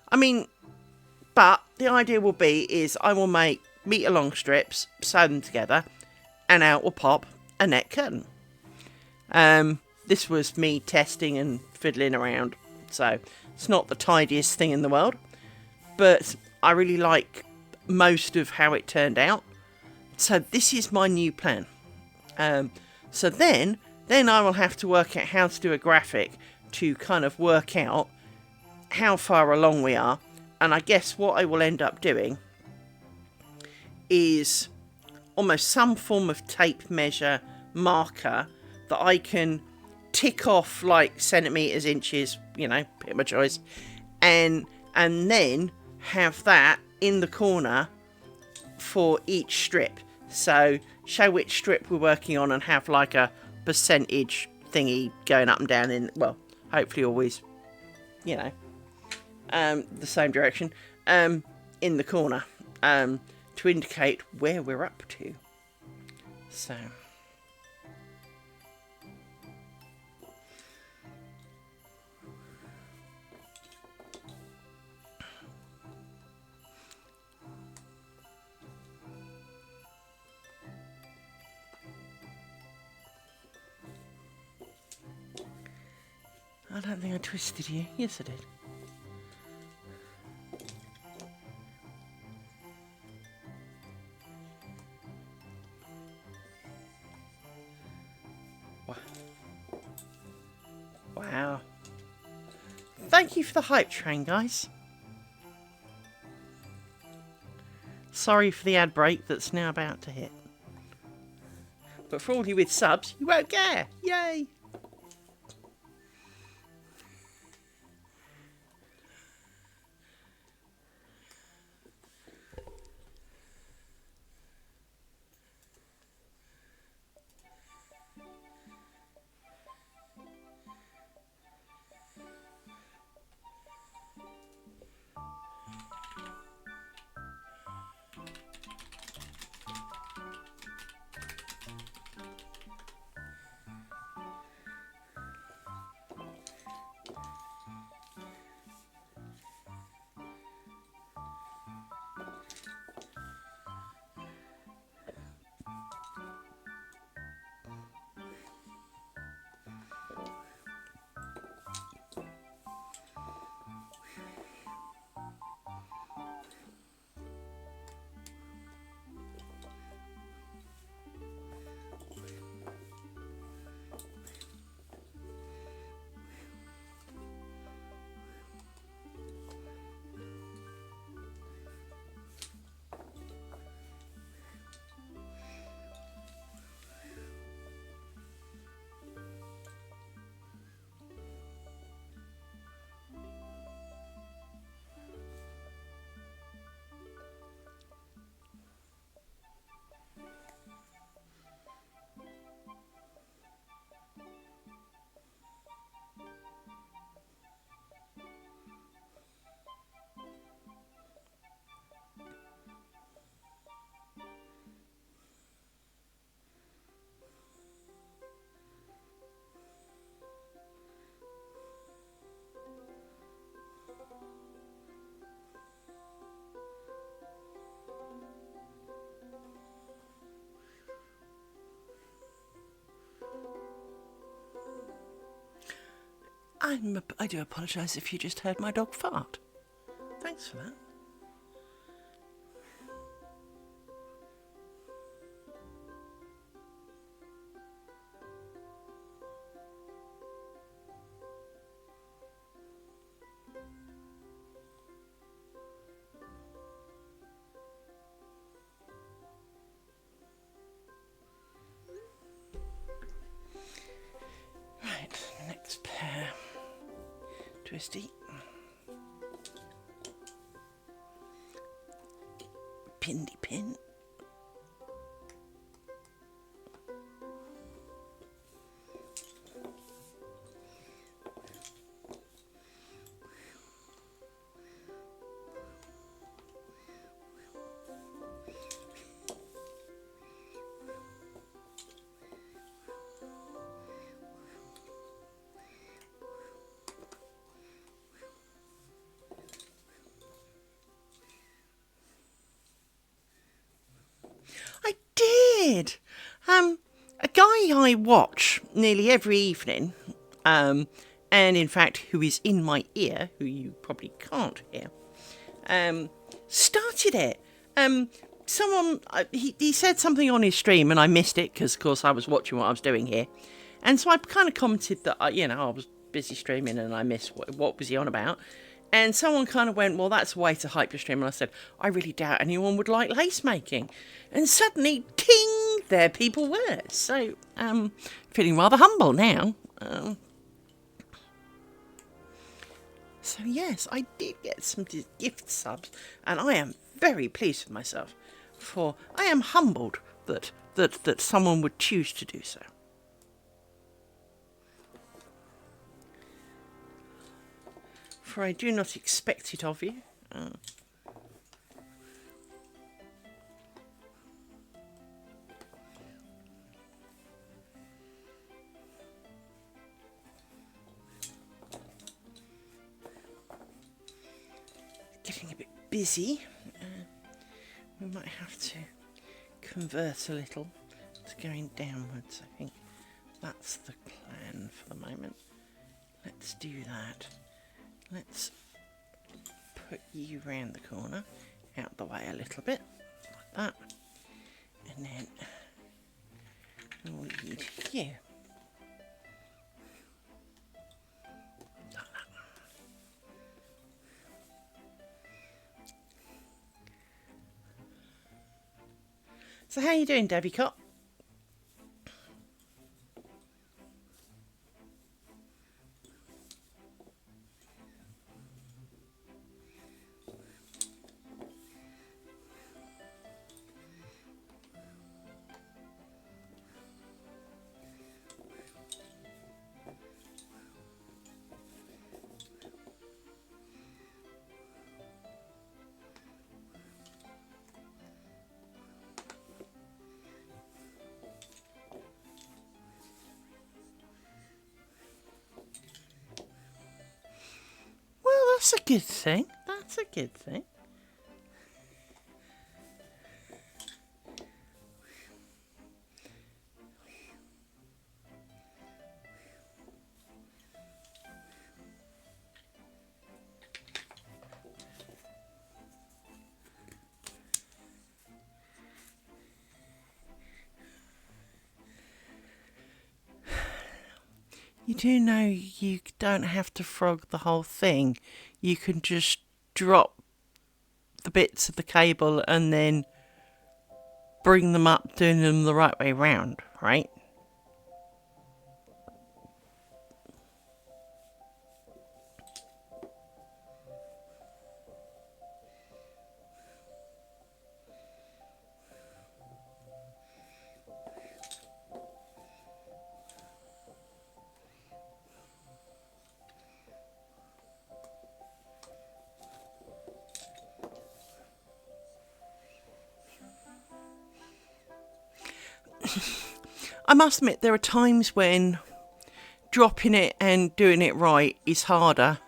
I mean, but the idea will be is I will make metre long strips, sew them together, and out will pop a net curtain. This was me testing and fiddling around, so it's not the tidiest thing in the world, but I really like most of how it turned out. So this is my new plan. So then I will have to work out how to do a graphic to kind of work out how far along we are. And I guess what I will end up doing is almost some form of tape measure marker that I can tick off like centimetres, inches, you know, pick my choice. And then have that in the corner for each strip. So show which strip we're working on and have like a percentage thingy going up and down in, well, hopefully always, you know, the same direction, in the corner, to indicate where we're up to. So I don't think I twisted you. Yes, I did. Thank you for the hype train, guys. Sorry for the ad break that's now about to hit. But for all you with subs, you won't care. Yay! I do apologise if you just heard my dog fart. Thanks for that. Right, next pair. Twisty. Pindy pin. I did. A guy I watch nearly every evening, and in fact, who is in my ear, who you probably can't hear, started it. Someone he said something on his stream, and I missed it because, of course, I was watching what I was doing here, and so I kind of commented that I was busy streaming and I missed what was he on about. And someone kind of went, well, that's a way to hype your stream. And I said, I really doubt anyone would like lace making. And suddenly, ting, there people were. So, feeling rather humble now. So, yes, I did get some gift subs. And I am very pleased with myself. For I am humbled that someone would choose to do so. For I do not expect it of you. Getting a bit busy. We might have to convert a little to going downwards. I think that's the plan for the moment. Let's do that. Let's put you round the corner, out the way a little bit, like that, and then we'll lead you. Like that. So how you doing, Debbie Cott? That's a good thing. That's a good thing. You do know you don't have to frog the whole thing. You can just drop the bits of the cable and then bring them up, doing them the right way round, right? I must admit, there are times when dropping it and doing it right is harder.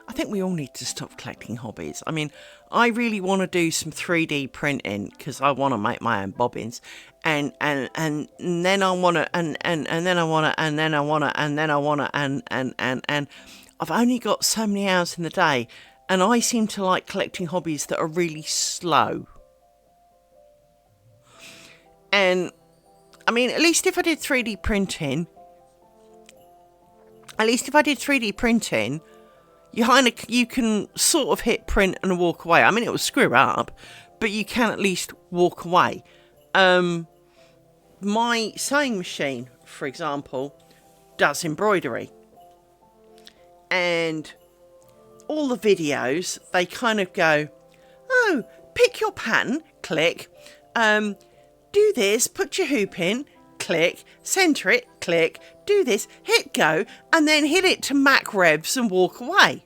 I think we all need to stop collecting hobbies. I mean, I really want to do some 3D printing because I want to make my own bobbins, and then I want to, and then I want to, and then I want to, and then I want to, and I've only got so many hours in the day, and I seem to like collecting hobbies that are really slow. And I mean, at least if I did 3D printing, you can sort of hit print and walk away. I mean, it will screw up, but you can at least walk away. My sewing machine, for example, does embroidery. And all the videos, they kind of go, oh, pick your pattern, click, do this, put your hoop in, click, centre it, click, do this, hit go, and then hit it to max revs and walk away.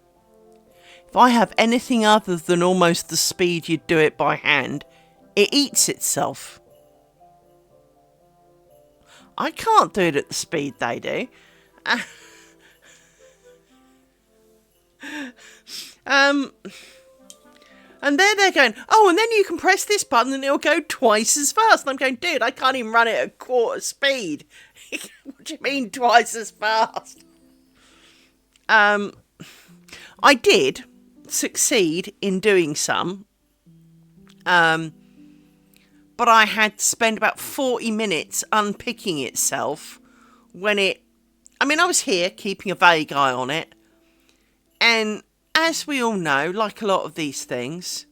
If I have anything other than almost the speed you'd do it by hand, it eats itself. I can't do it at the speed they do. And they're going, oh, and then you can press this button and it'll go twice as fast. And I'm going, dude, I can't even run it at quarter speed. What do you mean twice as fast? I did succeed in doing some. But I had to spend about 40 minutes unpicking itself when I was here keeping a vague eye on it. And as we all know, like a lot of these things,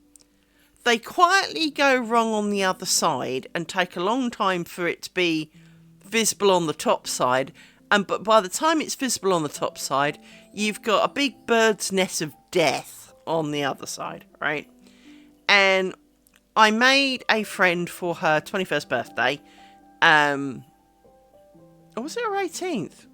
they quietly go wrong on the other side and take a long time for it to be visible on the top side. But by the time it's visible on the top side, you've got a big bird's nest of death on the other side, right? And I made a friend for her 21st birthday. Or was it her 18th?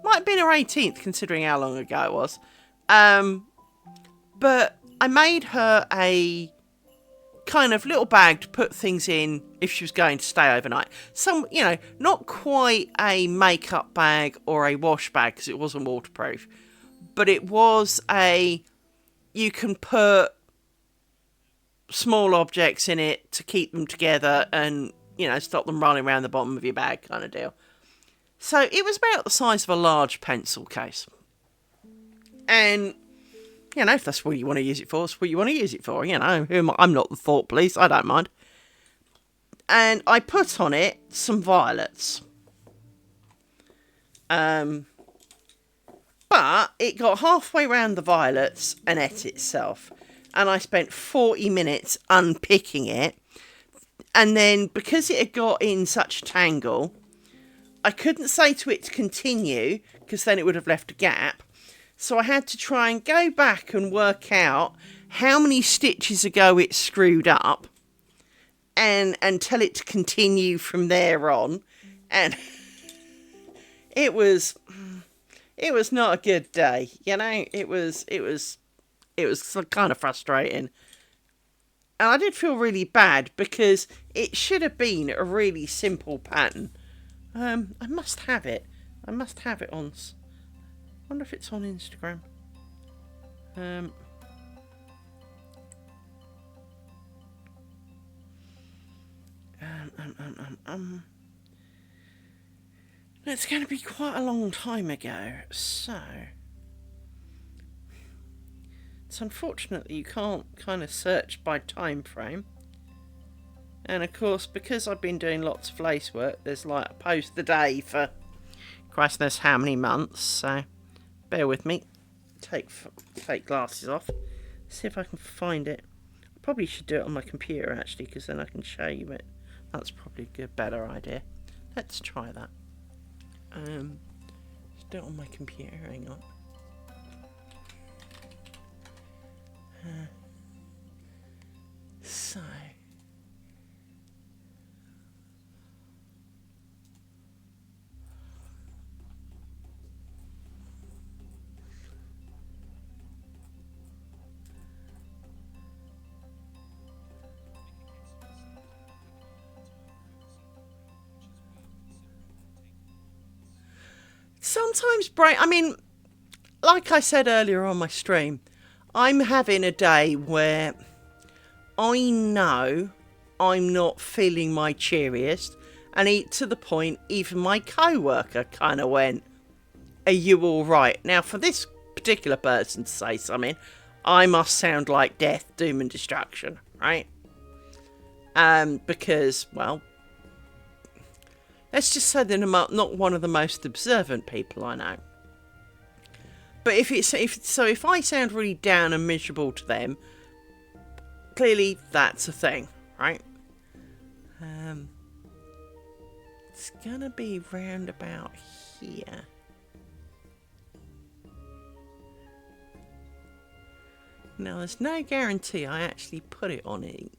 Might have been her 18th, considering how long ago it was. But I made her a kind of little bag to put things in if she was going to stay overnight. Some, not quite a makeup bag or a wash bag because it wasn't waterproof. But it was you can put small objects in it to keep them together and, stop them running around the bottom of your bag kind of deal. So it was about the size of a large pencil case. And, if that's what you want to use it for, it's what you want to use it for. I'm not the thought police, I don't mind. And I put on it some violets. But it got halfway round the violets and ate itself. and I spent 40 minutes unpicking it. And then because it had got in such a tangle, I couldn't say to it to continue because then it would have left a gap. So I had to try and go back and work out how many stitches ago it screwed up and tell it to continue from there on. And it was not a good day, you know. It was kind of frustrating. And I did feel really bad because it should have been a really simple pattern. I must have it. I must have it on. I wonder if it's on Instagram. It's going to be quite a long time ago, so it's unfortunately you can't kind of search by time frame. And of course, because I've been doing lots of lace work, there's like a post a day for Christ knows how many months, so bear with me. Take glasses off. See if I can find it. I probably should do it on my computer actually, because then I can show you it. That's probably a better idea. Let's try that. Let's do it on my computer. Hang on. So. Sometimes I mean, like I said earlier on my stream, I'm having a day where I know I'm not feeling my cheeriest, and to the point even my co-worker kind of went, "Are you all right?" Now, for this particular person to say something, I must sound like death, doom and destruction, right? Because, well, let's just say they're not one of the most observant people I know. But if I sound really down and miserable to them, clearly that's a thing, right? It's gonna be round about here. Now, there's no guarantee I actually put it on it.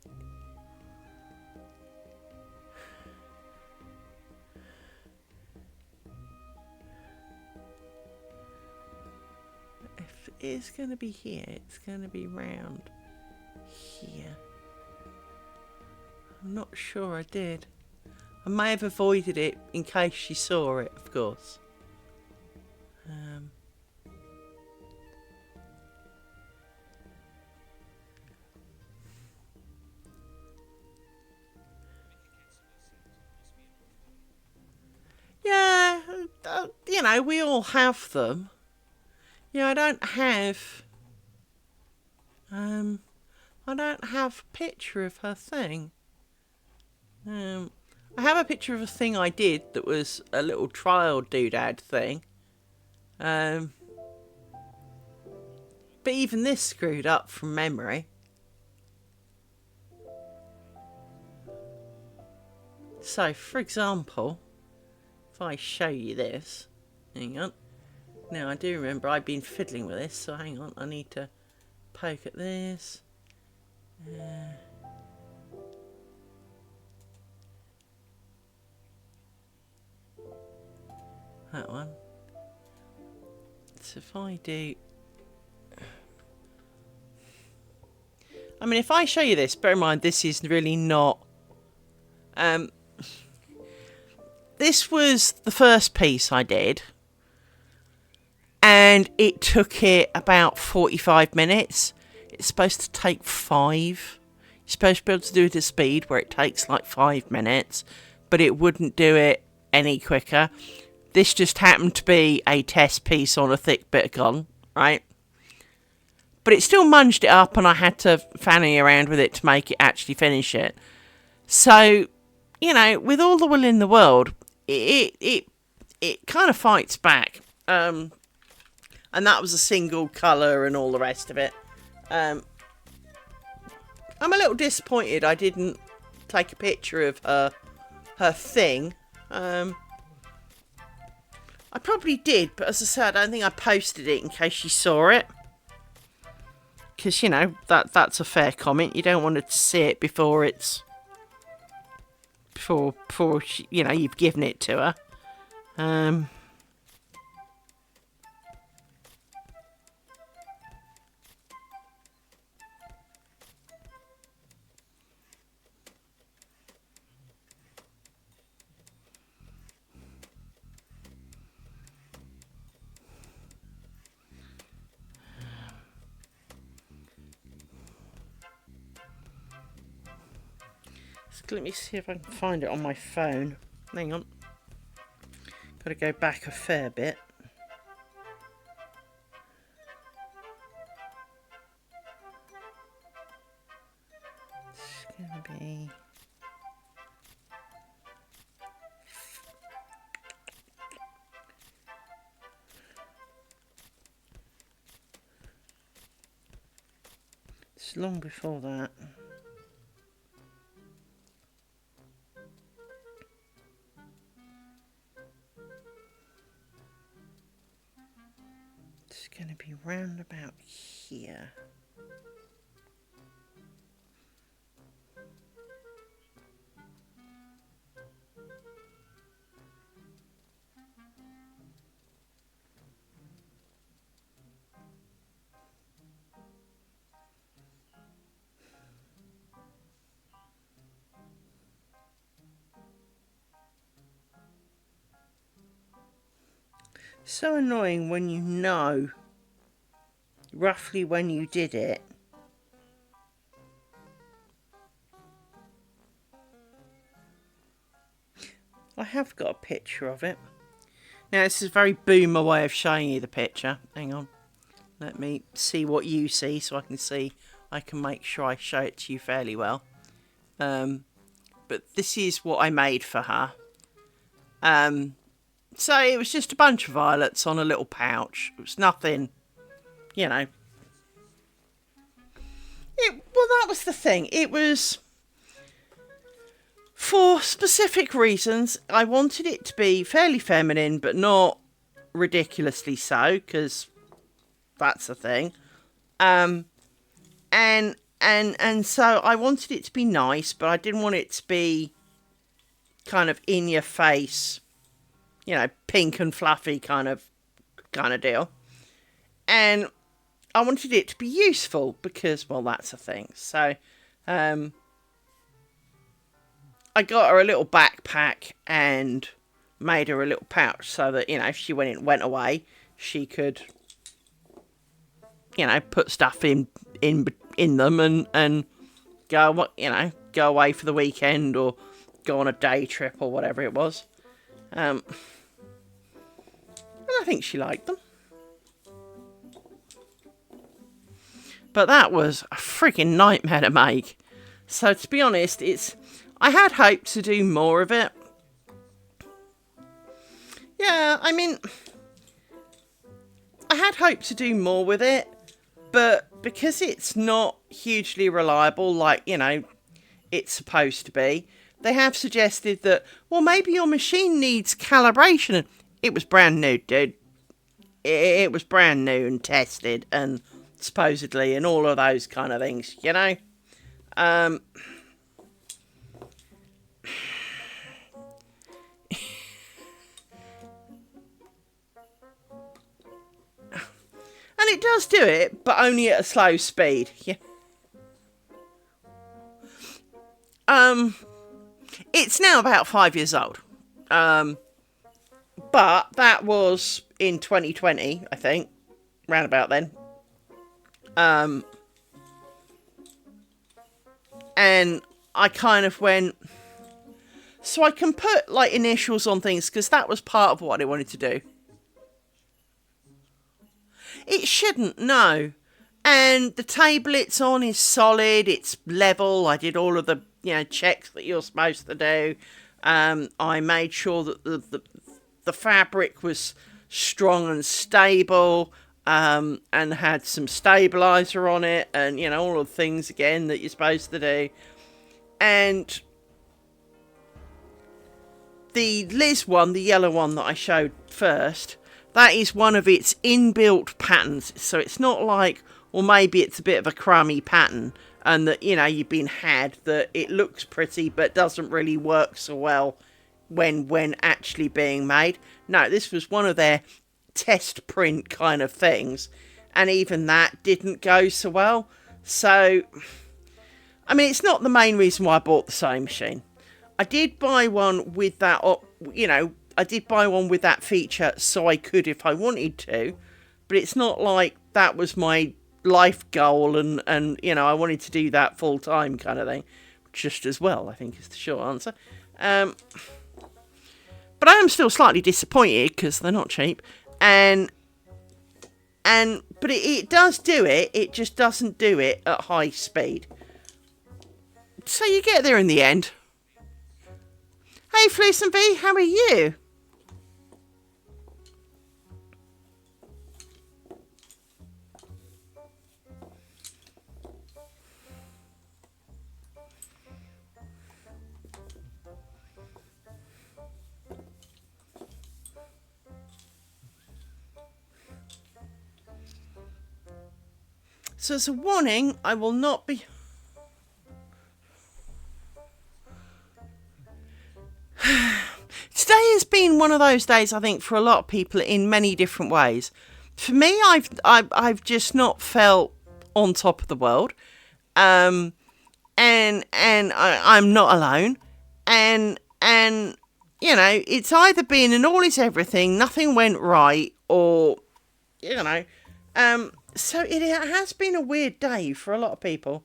It's going to be here. It's going to be round here. I'm not sure I did. I may have avoided it in case she saw it, of course. Yeah, you know, we all have them. Yeah, I don't have a picture of her thing. I have a picture of a thing I did that was a little trial doodad thing. But even this screwed up from memory. So, for example, if I show you this, hang on. Now, I do remember I've been fiddling with this, so hang on, I need to poke at this. That one. So if I do... I mean, if I show you this, bear in mind, this is really not... This was the first piece I did. And it took it about 45 minutes. It's supposed to take 5. You're supposed to be able to do it at speed where it takes like 5 minutes. But it wouldn't do it any quicker. This just happened to be a test piece on a thick bit of cotton, right? But it still munged it up and I had to fanny around with it to make it actually finish it. So, you know, with all the will in the world, it kind of fights back. And that was a single colour and all the rest of it. I'm a little disappointed I didn't take a picture of her thing. I probably did, but as I said, I don't think I posted it in case you saw it. Because, you know, that's a fair comment. You don't want her to see it before it's... Before she, you know, you've given it to her. Let me see if I can find it on my phone. Hang on. Got to go back a fair bit. It's going to be... It's long before that. It's going to be round about here. So annoying when you know roughly when you did it. I have got a picture of it. Now this is a very boomer way of showing you the picture. Hang on. Let me see what you see so I can make sure I show it to you fairly well. But this is what I made for her. So it was just a bunch of violets on a little pouch. It was nothing, you know. Well, that was the thing. It was, for specific reasons, I wanted it to be fairly feminine, but not ridiculously so, because that's the thing. And so I wanted it to be nice, but I didn't want it to be kind of in your face, you know, pink and fluffy kind of deal. And I wanted it to be useful because, well, that's the thing. So, I got her a little backpack and made her a little pouch so that, you know, if she went away, she could, you know, put stuff in them and go, you know, go away for the weekend or go on a day trip or whatever it was. And I think she liked them. But that was a freaking nightmare to make. So to be honest, I had hoped to do more of it. Yeah, I mean, I had hoped to do more with it, but because it's not hugely reliable like, you know, it's supposed to be, they have suggested that, well, maybe your machine needs calibration. It was brand new, dude. It was brand new and tested and supposedly and all of those kind of things, you know. And it does do it, but only at a slow speed. Yeah. It's now about 5 years old. But that was in 2020, I think, round about then. And I kind of went, so I can put like initials on things because that was part of what I wanted to do. It shouldn't, no. And the table it's on is solid, it's level. I did all of the, you know, checks that you're supposed to do. I made sure that the fabric was strong and stable. and had some stabilizer on it, and all of the things again that you're supposed to do. And the Liz one, the yellow one that I showed first, that is one of its inbuilt patterns. So it's not like, well, maybe it's a bit of a crummy pattern and that, you've been had, that it looks pretty but doesn't really work so well when actually being made. No, this was one of their test print kind of things, and even that didn't go so well. So, I mean, it's not the main reason why I bought the sewing machine. I did buy one with that, I did buy one with that feature so I could if I wanted to, but it's not like that was my life goal and I wanted to do that full time kind of thing. Just as well, I think, is the short answer. But I am still slightly disappointed because they're not cheap, but it does do it. It just doesn't do it at high speed. So you get there in the end. Hey, Fleece and V, how are you? So as a warning, I will not be... Today has been one of those days, I think, for a lot of people in many different ways. For me, I've just not felt on top of the world, and I'm not alone, and it's either been an all is everything, nothing went right, or so it has been a weird day for a lot of people.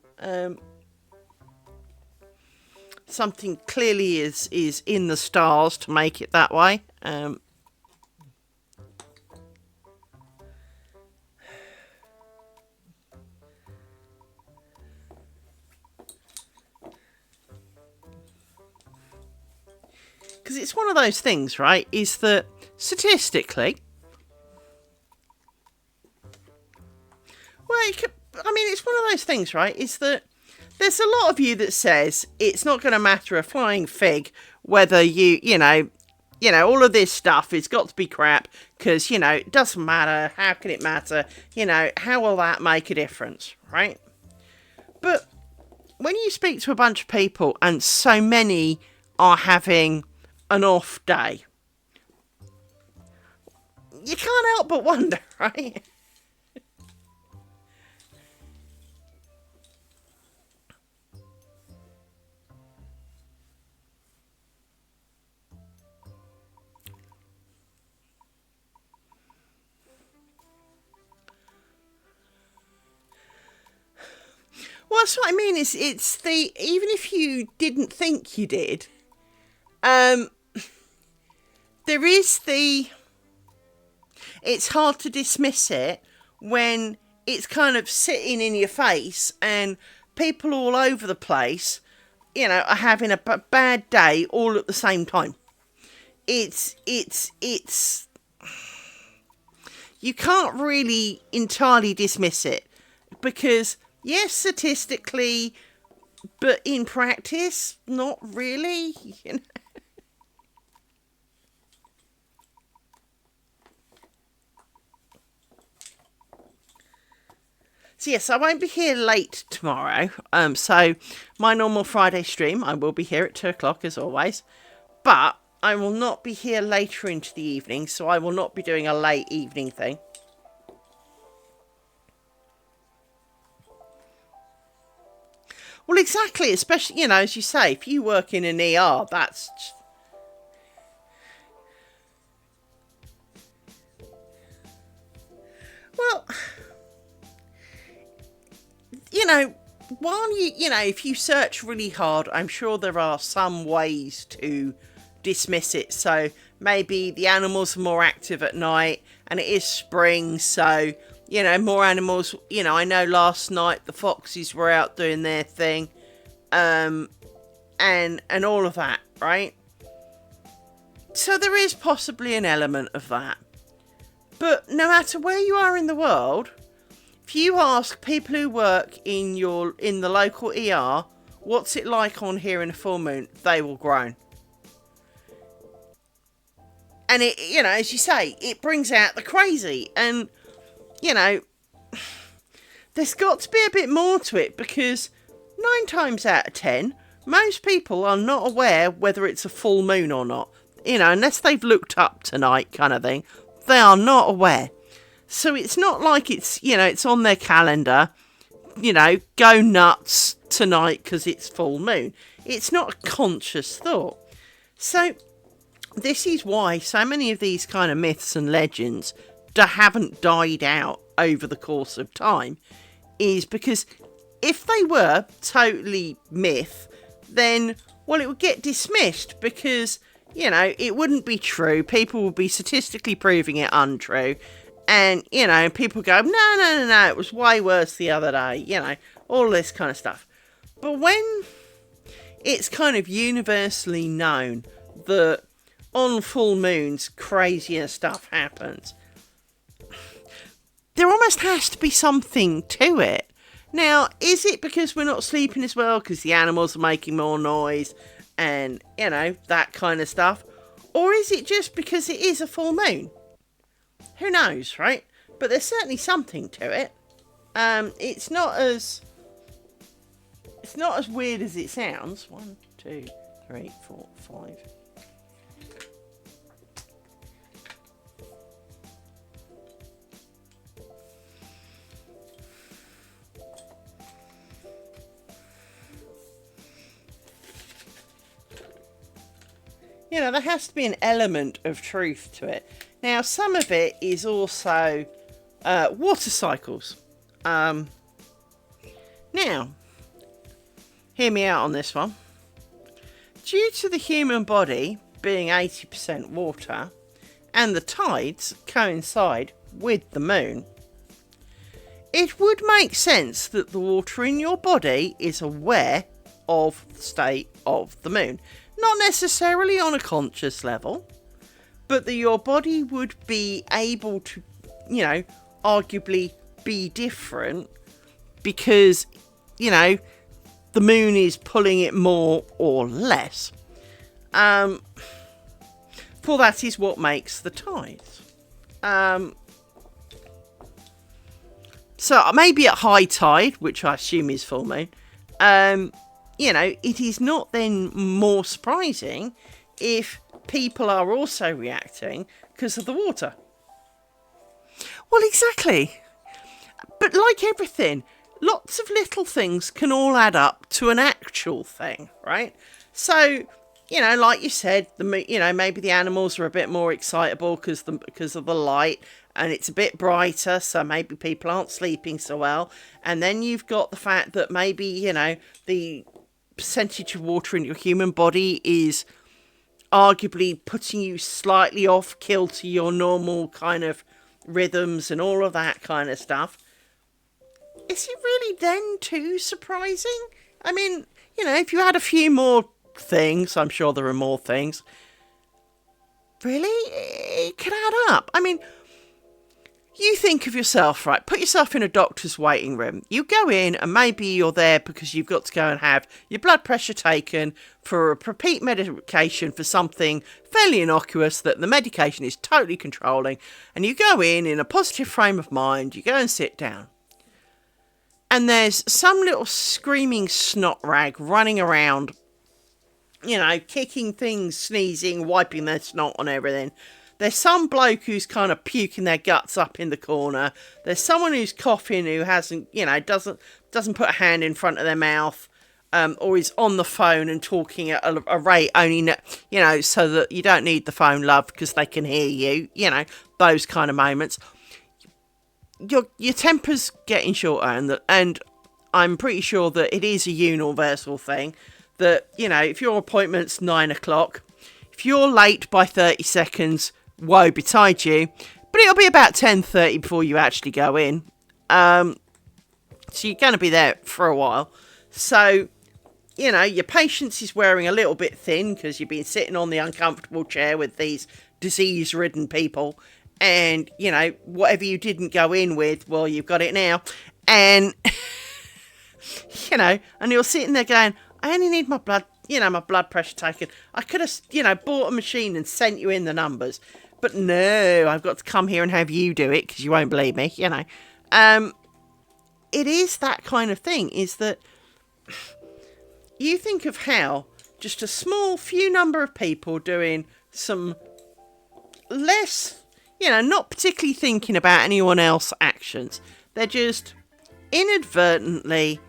Something clearly is in the stars to make it that way. Because it's one of those things, right? Is that statistically, well, it's one of those things, right? Is that there's a lot of you that says it's not going to matter a flying fig whether all of this stuff has got to be crap because, it doesn't matter. How can it matter? How will that make a difference, right? But when you speak to a bunch of people and so many are having an off day, you can't help but wonder, right? Well, that's what I mean. It's the, even if you didn't think you did, there is the, it's hard to dismiss it when it's kind of sitting in your face and people all over the place, are having a bad day all at the same time. It's, you can't really entirely dismiss it because, yes, statistically, but in practice, not really. So yes, I won't be here late tomorrow. So my normal Friday stream, I will be here at 2 o'clock as always. But I will not be here later into the evening, so I will not be doing a late evening thing. Well, exactly, especially, as you say, if you work in an ER, that's... Well, while if you search really hard, I'm sure there are some ways to dismiss it. So maybe the animals are more active at night and it is spring, so... more animals. I know last night the foxes were out doing their thing, and all of that, right? So there is possibly an element of that. But no matter where you are in the world, if you ask people who work in the local ER, what's it like on here in a full moon, they will groan. And it, as you say, it brings out the crazy. And, there's got to be a bit more to it, because 9 times out of 10, most people are not aware whether it's a full moon or not. Unless they've looked up tonight kind of thing, they are not aware. So it's not like it's, it's on their calendar, go nuts tonight because it's full moon. It's not a conscious thought. So this is why so many of these kind of myths and legends haven't died out over the course of time, is because if they were totally myth, then, well, it would get dismissed because, it wouldn't be true. People would be statistically proving it untrue. And, people go, no, it was way worse the other day, all this kind of stuff. But when it's kind of universally known that on full moons, crazier stuff happens, there almost has to be something to it. Now, is it because we're not sleeping as well because the animals are making more noise and, that kind of stuff? Or is it just because it is a full moon? Who knows, right? But there's certainly something to it. It's not as weird as it sounds. 1, 2, 3, 4, 5. There has to be an element of truth to it. Now, some of it is also water cycles. Now, hear me out on this one. Due to the human body being 80% water, and the tides coincide with the moon, it would make sense that the water in your body is aware of the state of the moon. Not necessarily on a conscious level, but that your body would be able to, arguably be different because, the moon is pulling it more or less. For that is what makes the tides. So maybe at high tide, which I assume is full moon, it is not then more surprising if people are also reacting because of the water. Well, exactly. But like everything, lots of little things can all add up to an actual thing, right? So, like you said, maybe the animals are a bit more excitable because of the light, and it's a bit brighter, so maybe people aren't sleeping so well. And then you've got the fact that maybe, the percentage of water in your human body is arguably putting you slightly off kilter your normal kind of rhythms and all of that kind of stuff. Is it really then too surprising? I mean, if you had a few more things, I'm sure there are more things, really, it could add up. I mean, you think of yourself, right? Put yourself in a doctor's waiting room. You go in and maybe you're there because you've got to go and have your blood pressure taken for a repeat medication for something fairly innocuous that the medication is totally controlling. And you go in a positive frame of mind. You go and sit down. And there's some little screaming snot rag running around, kicking things, sneezing, wiping their snot on everything. There's some bloke who's kind of puking their guts up in the corner. There's someone who's coughing who hasn't, doesn't put a hand in front of their mouth, or is on the phone and talking at a rate only, so that you don't need the phone, love, because they can hear you, those kind of moments. Your temper's getting shorter, and I'm pretty sure that it is a universal thing that, if your appointment's 9 o'clock, if you're late by 30 seconds, woe betide you, but it'll be about 10:30 before you actually go in. So you're going to be there for a while. So, your patience is wearing a little bit thin because you've been sitting on the uncomfortable chair with these disease-ridden people, and, you know, whatever you didn't go in with, well, you've got it now. And, you know, and you're sitting there going, I only need my blood, you know, my blood pressure taken. I could have, you know, bought a machine and sent you in the numbers. But no, I've got to come here and have you do it because you won't believe me, you know. It is that kind of thing, is that you think of how just a small few number of people doing some less, you know, not particularly thinking about anyone else's actions. They're just inadvertently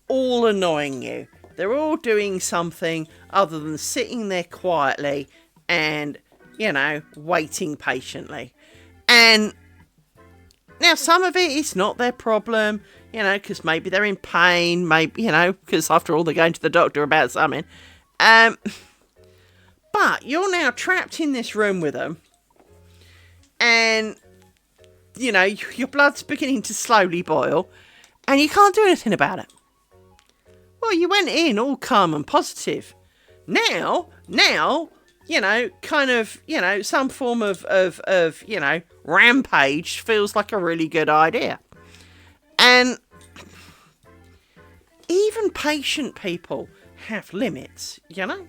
all annoying you. They're all doing something other than sitting there quietly and, you know, waiting patiently. And now some of it is not their problem, you know, because maybe they're in pain, maybe, you know, because after all they're going to the doctor about something. But you're now trapped in this room with them, and, you know, your blood's beginning to slowly boil, and you can't do anything about it. Well, you went in all calm and positive. Now, you know, kind of, you know, some form of you know, rampage feels like a really good idea. And even patient people have limits, you know?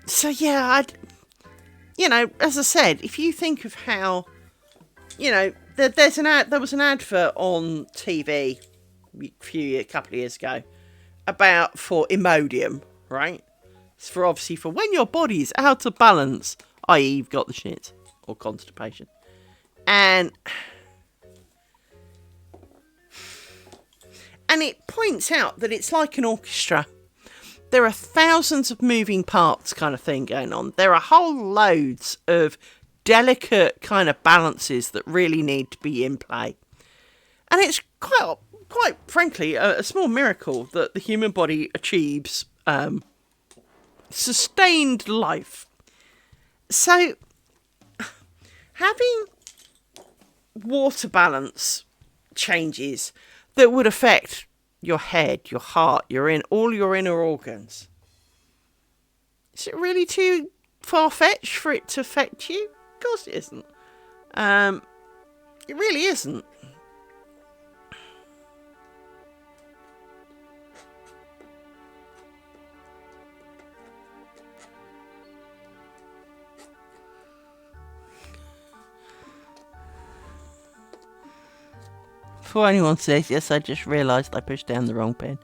So yeah, you know, as I said, if you think of how, you know, there was an advert on TV a couple of years ago for Imodium, right? It's for obviously for when your body is out of balance, i.e. you've got the shit or constipation. And it points out that it's like an orchestra. There are thousands of moving parts kind of thing going on. There are whole loads of delicate kind of balances that really need to be in play. And it's quite frankly, a small miracle that the human body achieves sustained life. So, having water balance changes that would affect your head, your heart, all your inner organs. Is it really too far-fetched for it to affect you? Of course it isn't. It really isn't. Before anyone says, yes, I just realised I pushed down the wrong pen.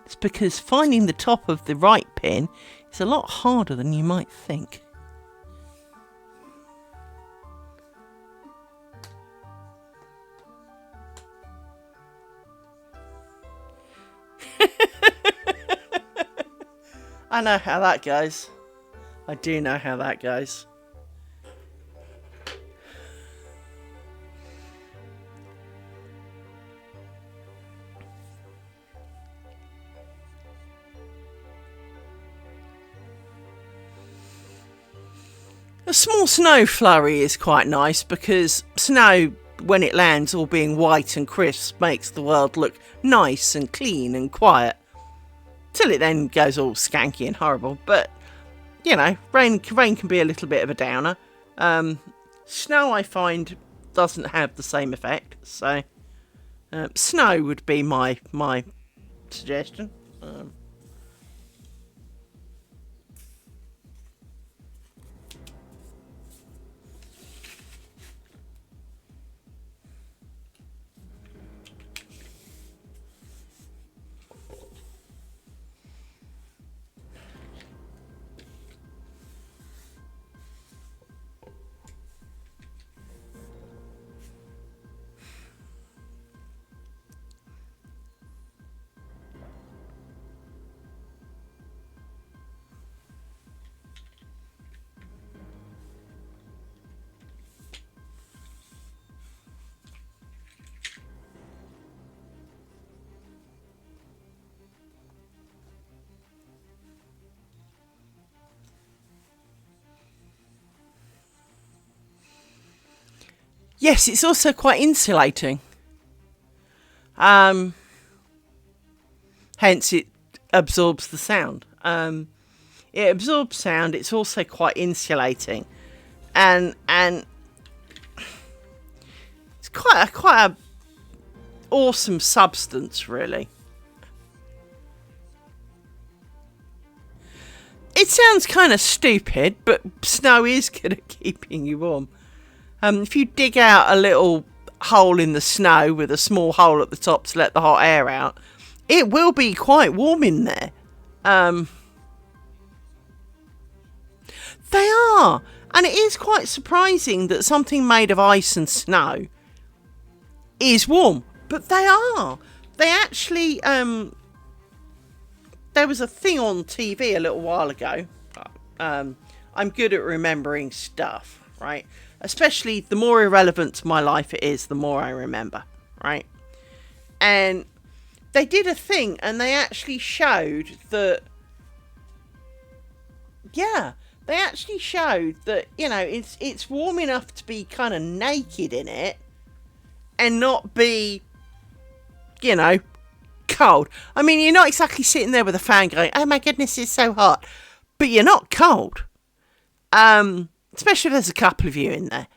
It's because finding the top of the right pin is a lot harder than you might think. I know how that goes. I do know how that goes. A small snow flurry is quite nice because snow, when it lands all being white and crisp, makes the world look nice and clean and quiet. Till it then goes all skanky and horrible. But, you know, rain can be a little bit of a downer. Snow, I find, doesn't have the same effect. So, snow would be my suggestion. Yes, it's also quite insulating. Hence, it absorbs the sound. It absorbs sound. It's also quite insulating, and it's quite a awesome substance, really. It sounds kind of stupid, but snow is good at keeping you warm. If you dig out a little hole in the snow with a small hole at the top to let the hot air out, it will be quite warm in there. They are, and it is quite surprising that something made of ice and snow is warm, but they are. They actually, there was a thing on TV a little while ago. I'm good at remembering stuff, right? Especially the more irrelevant to my life it is, the more I remember, right? And they did a thing, and they actually showed that, they actually showed that, it's warm enough to be kind of naked in it and not be, cold. I mean, you're not exactly sitting there with a fan going, oh my goodness, it's so hot. But you're not cold. Especially if there's a couple of you in there.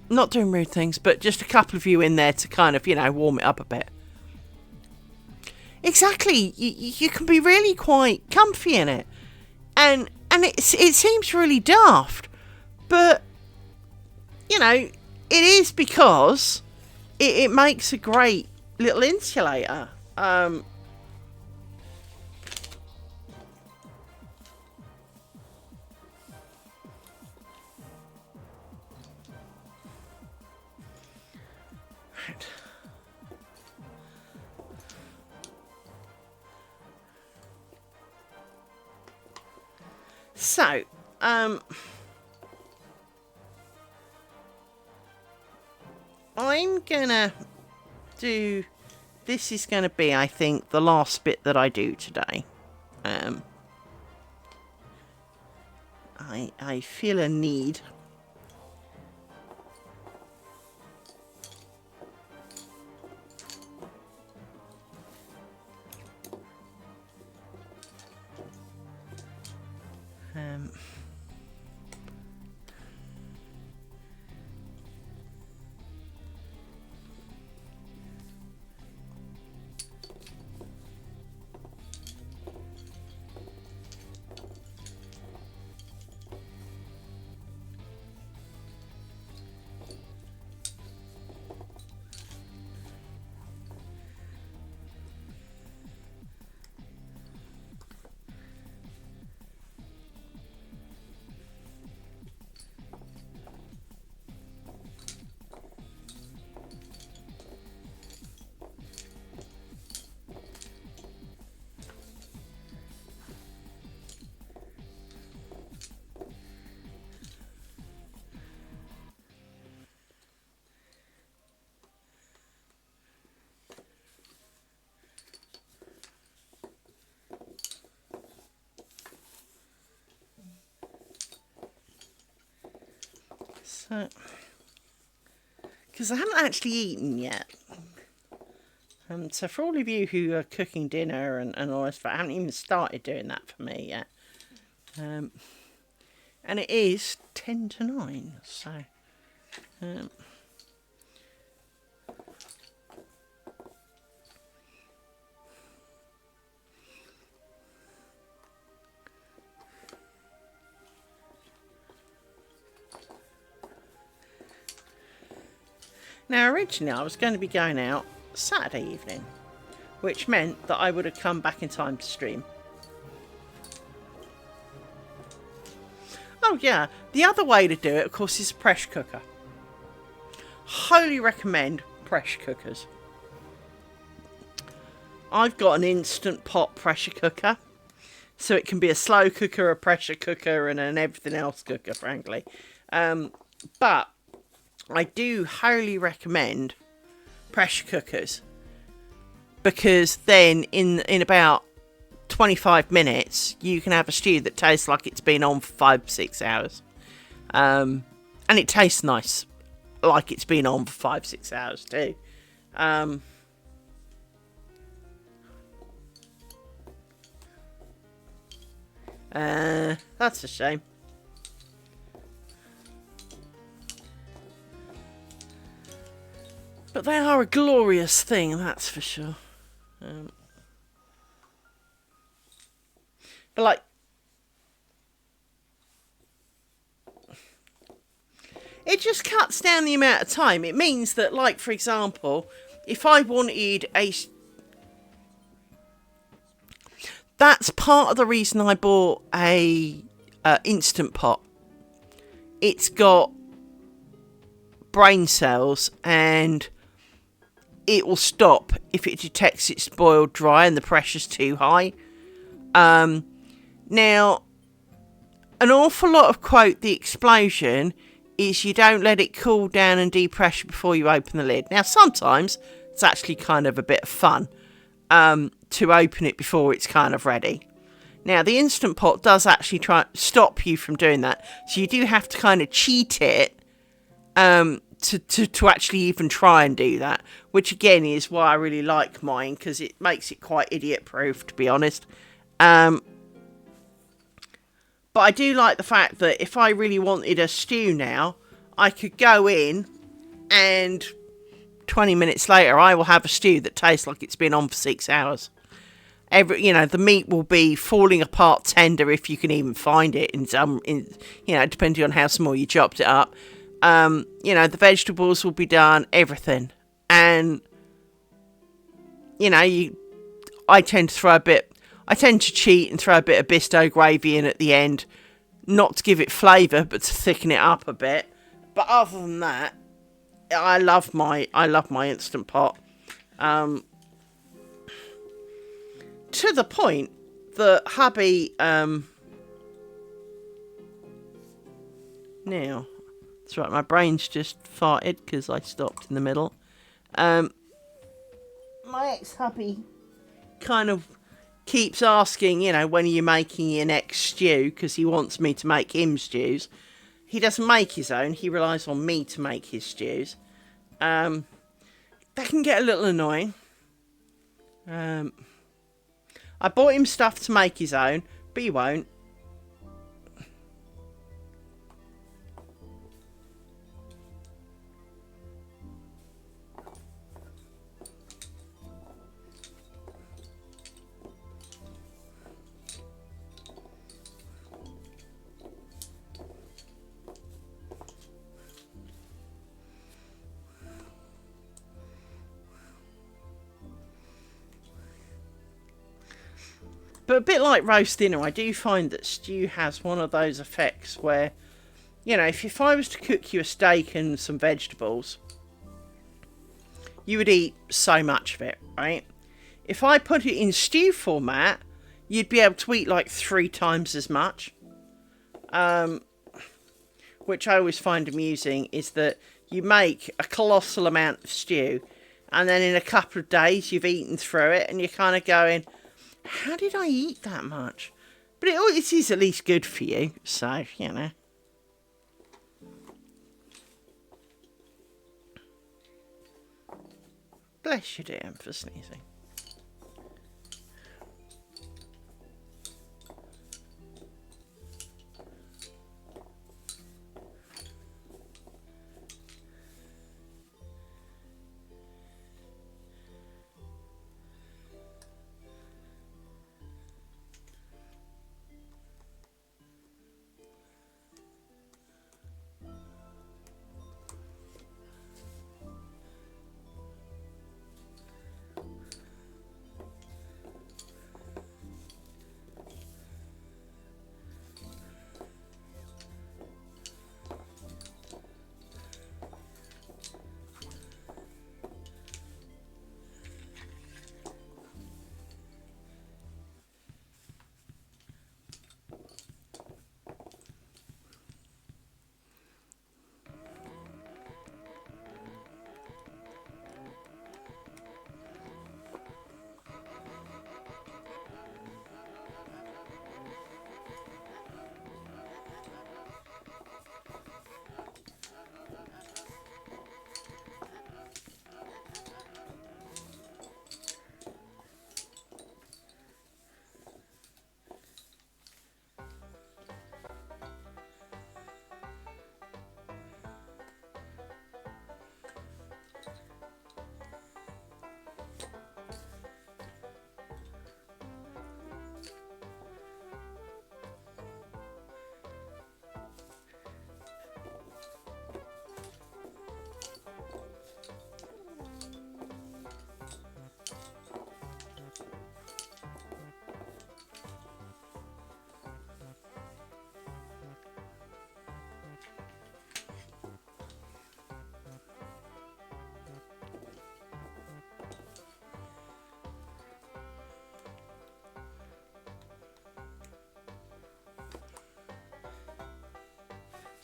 Not doing rude things, but just a couple of you in there to kind of, warm it up a bit. Exactly. You can be really quite comfy in it. And it seems really daft. But, it is because it makes a great little insulator. So, I'm gonna do, this is gonna be, I think, the last bit that I do today. I feel a need. So, because I haven't actually eaten yet. So for all of you who are cooking dinner and all this, I haven't even started doing that for me yet. And it is 10 to 9, so... Now, originally I was going to be going out Saturday evening, which meant that I would have come back in time to stream. Oh yeah, the other way to do it, of course, is a pressure cooker. Highly recommend pressure cookers. I've got an instant pot pressure cooker, so it can be a slow cooker, a pressure cooker, and an everything else cooker, frankly. But I do highly recommend pressure cookers, because then in about 25 minutes you can have a stew that tastes like it's been on for 5-6 hours, and it tastes nice like it's been on for 5-6 hours too. That's a shame. But they are a glorious thing, that's for sure. But like, it just cuts down the amount of time. It means that, like, for example, if I wanted a... That's part of the reason I bought a Instant Pot. It's got brain cells and it will stop if it detects it's boiled dry and the pressure's too high. Now, an awful lot of, quote, the explosion is you don't let it cool down and depressure before you open the lid. Now, sometimes it's actually kind of a bit of fun to open it before it's kind of ready. Now, the Instant Pot does actually try to stop you from doing that. So you do have to kind of cheat it to actually even try and do that. Which, again, is why I really like mine, because it makes it quite idiot-proof, to be honest. But I do like the fact that if I really wanted a stew now, I could go in and 20 minutes later I will have a stew that tastes like it's been on for 6 hours. The meat will be falling apart tender if you can even find it depending on how small you chopped it up. The vegetables will be done, everything. And, I tend to cheat and throw a bit of Bisto gravy in at the end, not to give it flavour, but to thicken it up a bit. But other than that, I love my Instant Pot. To the point that hubby, now, that's right, my brain's just farted because I stopped in the middle. My ex-hubby kind of keeps asking, when are you making your next stew? Because he wants me to make him stews. He doesn't make his own. He relies on me to make his stews. That can get a little annoying. I bought him stuff to make his own, but he won't. But a bit like roast dinner, I do find that stew has one of those effects where, if I was to cook you a steak and some vegetables, you would eat so much of it, right? If I put it in stew format, you'd be able to eat like 3 times as much. Which I always find amusing is that you make a colossal amount of stew and then in a couple of days you've eaten through it and you're kind of going, how did I eat that much? But it is at least good for you, so, Bless you, dear, for sneezing.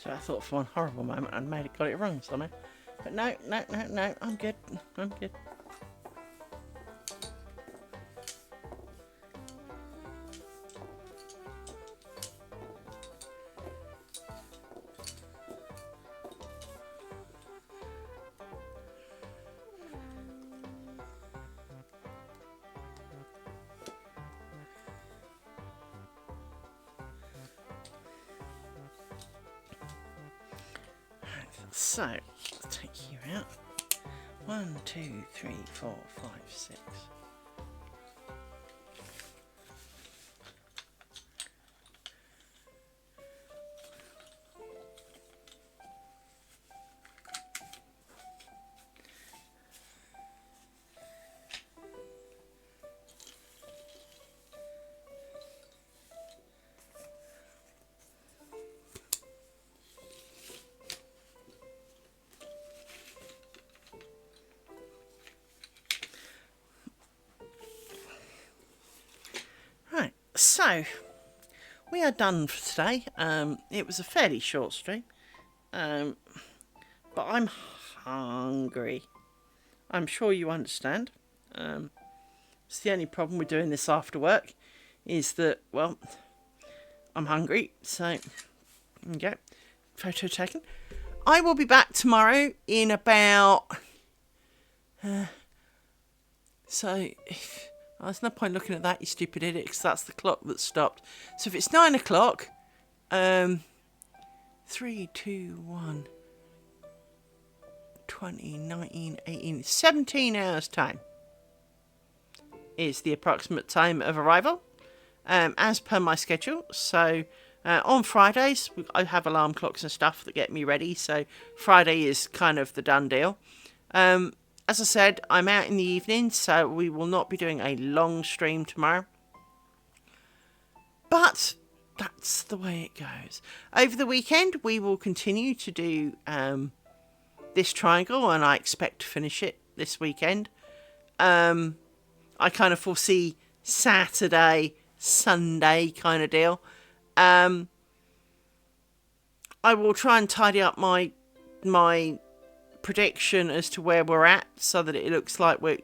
So I thought for one horrible moment I'd got it wrong somehow. But no, I'm good. I'm good. So, let's take you out. 1, 2, 3, 4, 5, 6. So, we are done for today. It was a fairly short stream, but I'm hungry. I'm sure you understand. It's the only problem with doing this after work is that, well, I'm hungry. So, okay, photo taken. I will be back tomorrow in about... there's no point looking at that, you stupid idiot, because that's the clock that stopped. So if it's 9 o'clock, 3, 2, 1, 20, 19, 18, 17 hours time is the approximate time of arrival, as per my schedule. So on Fridays, I have alarm clocks and stuff that get me ready, so Friday is kind of the done deal. As I said, I'm out in the evening, so we will not be doing a long stream tomorrow. But that's the way it goes. Over the weekend, we will continue to do this triangle, and I expect to finish it this weekend. I kind of foresee Saturday, Sunday kind of deal. I will try and tidy up my prediction as to where we're at, so that it looks like we're,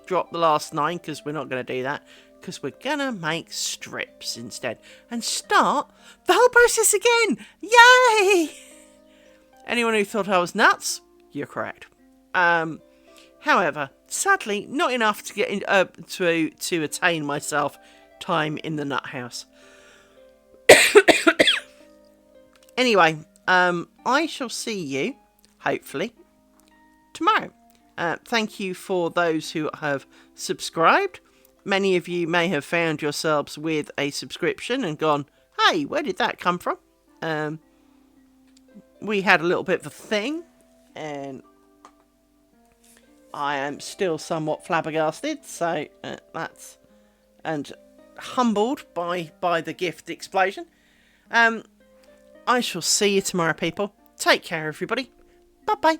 drop the last 9, because we're not going to do that, because we're going to make strips instead and start the whole process again. Yay! Anyone who thought I was nuts, you're correct. However, sadly, not enough to get to attain myself time in the nut house. Anyway, I shall see you, hopefully, tomorrow. Thank you for those who have subscribed. Many of you may have found yourselves with a subscription and gone, hey, where did that come from? We had a little bit of a thing, and I am still somewhat flabbergasted, so that's, and humbled by the gift explosion. I shall see you tomorrow, people. Take care, everybody. Bye-bye.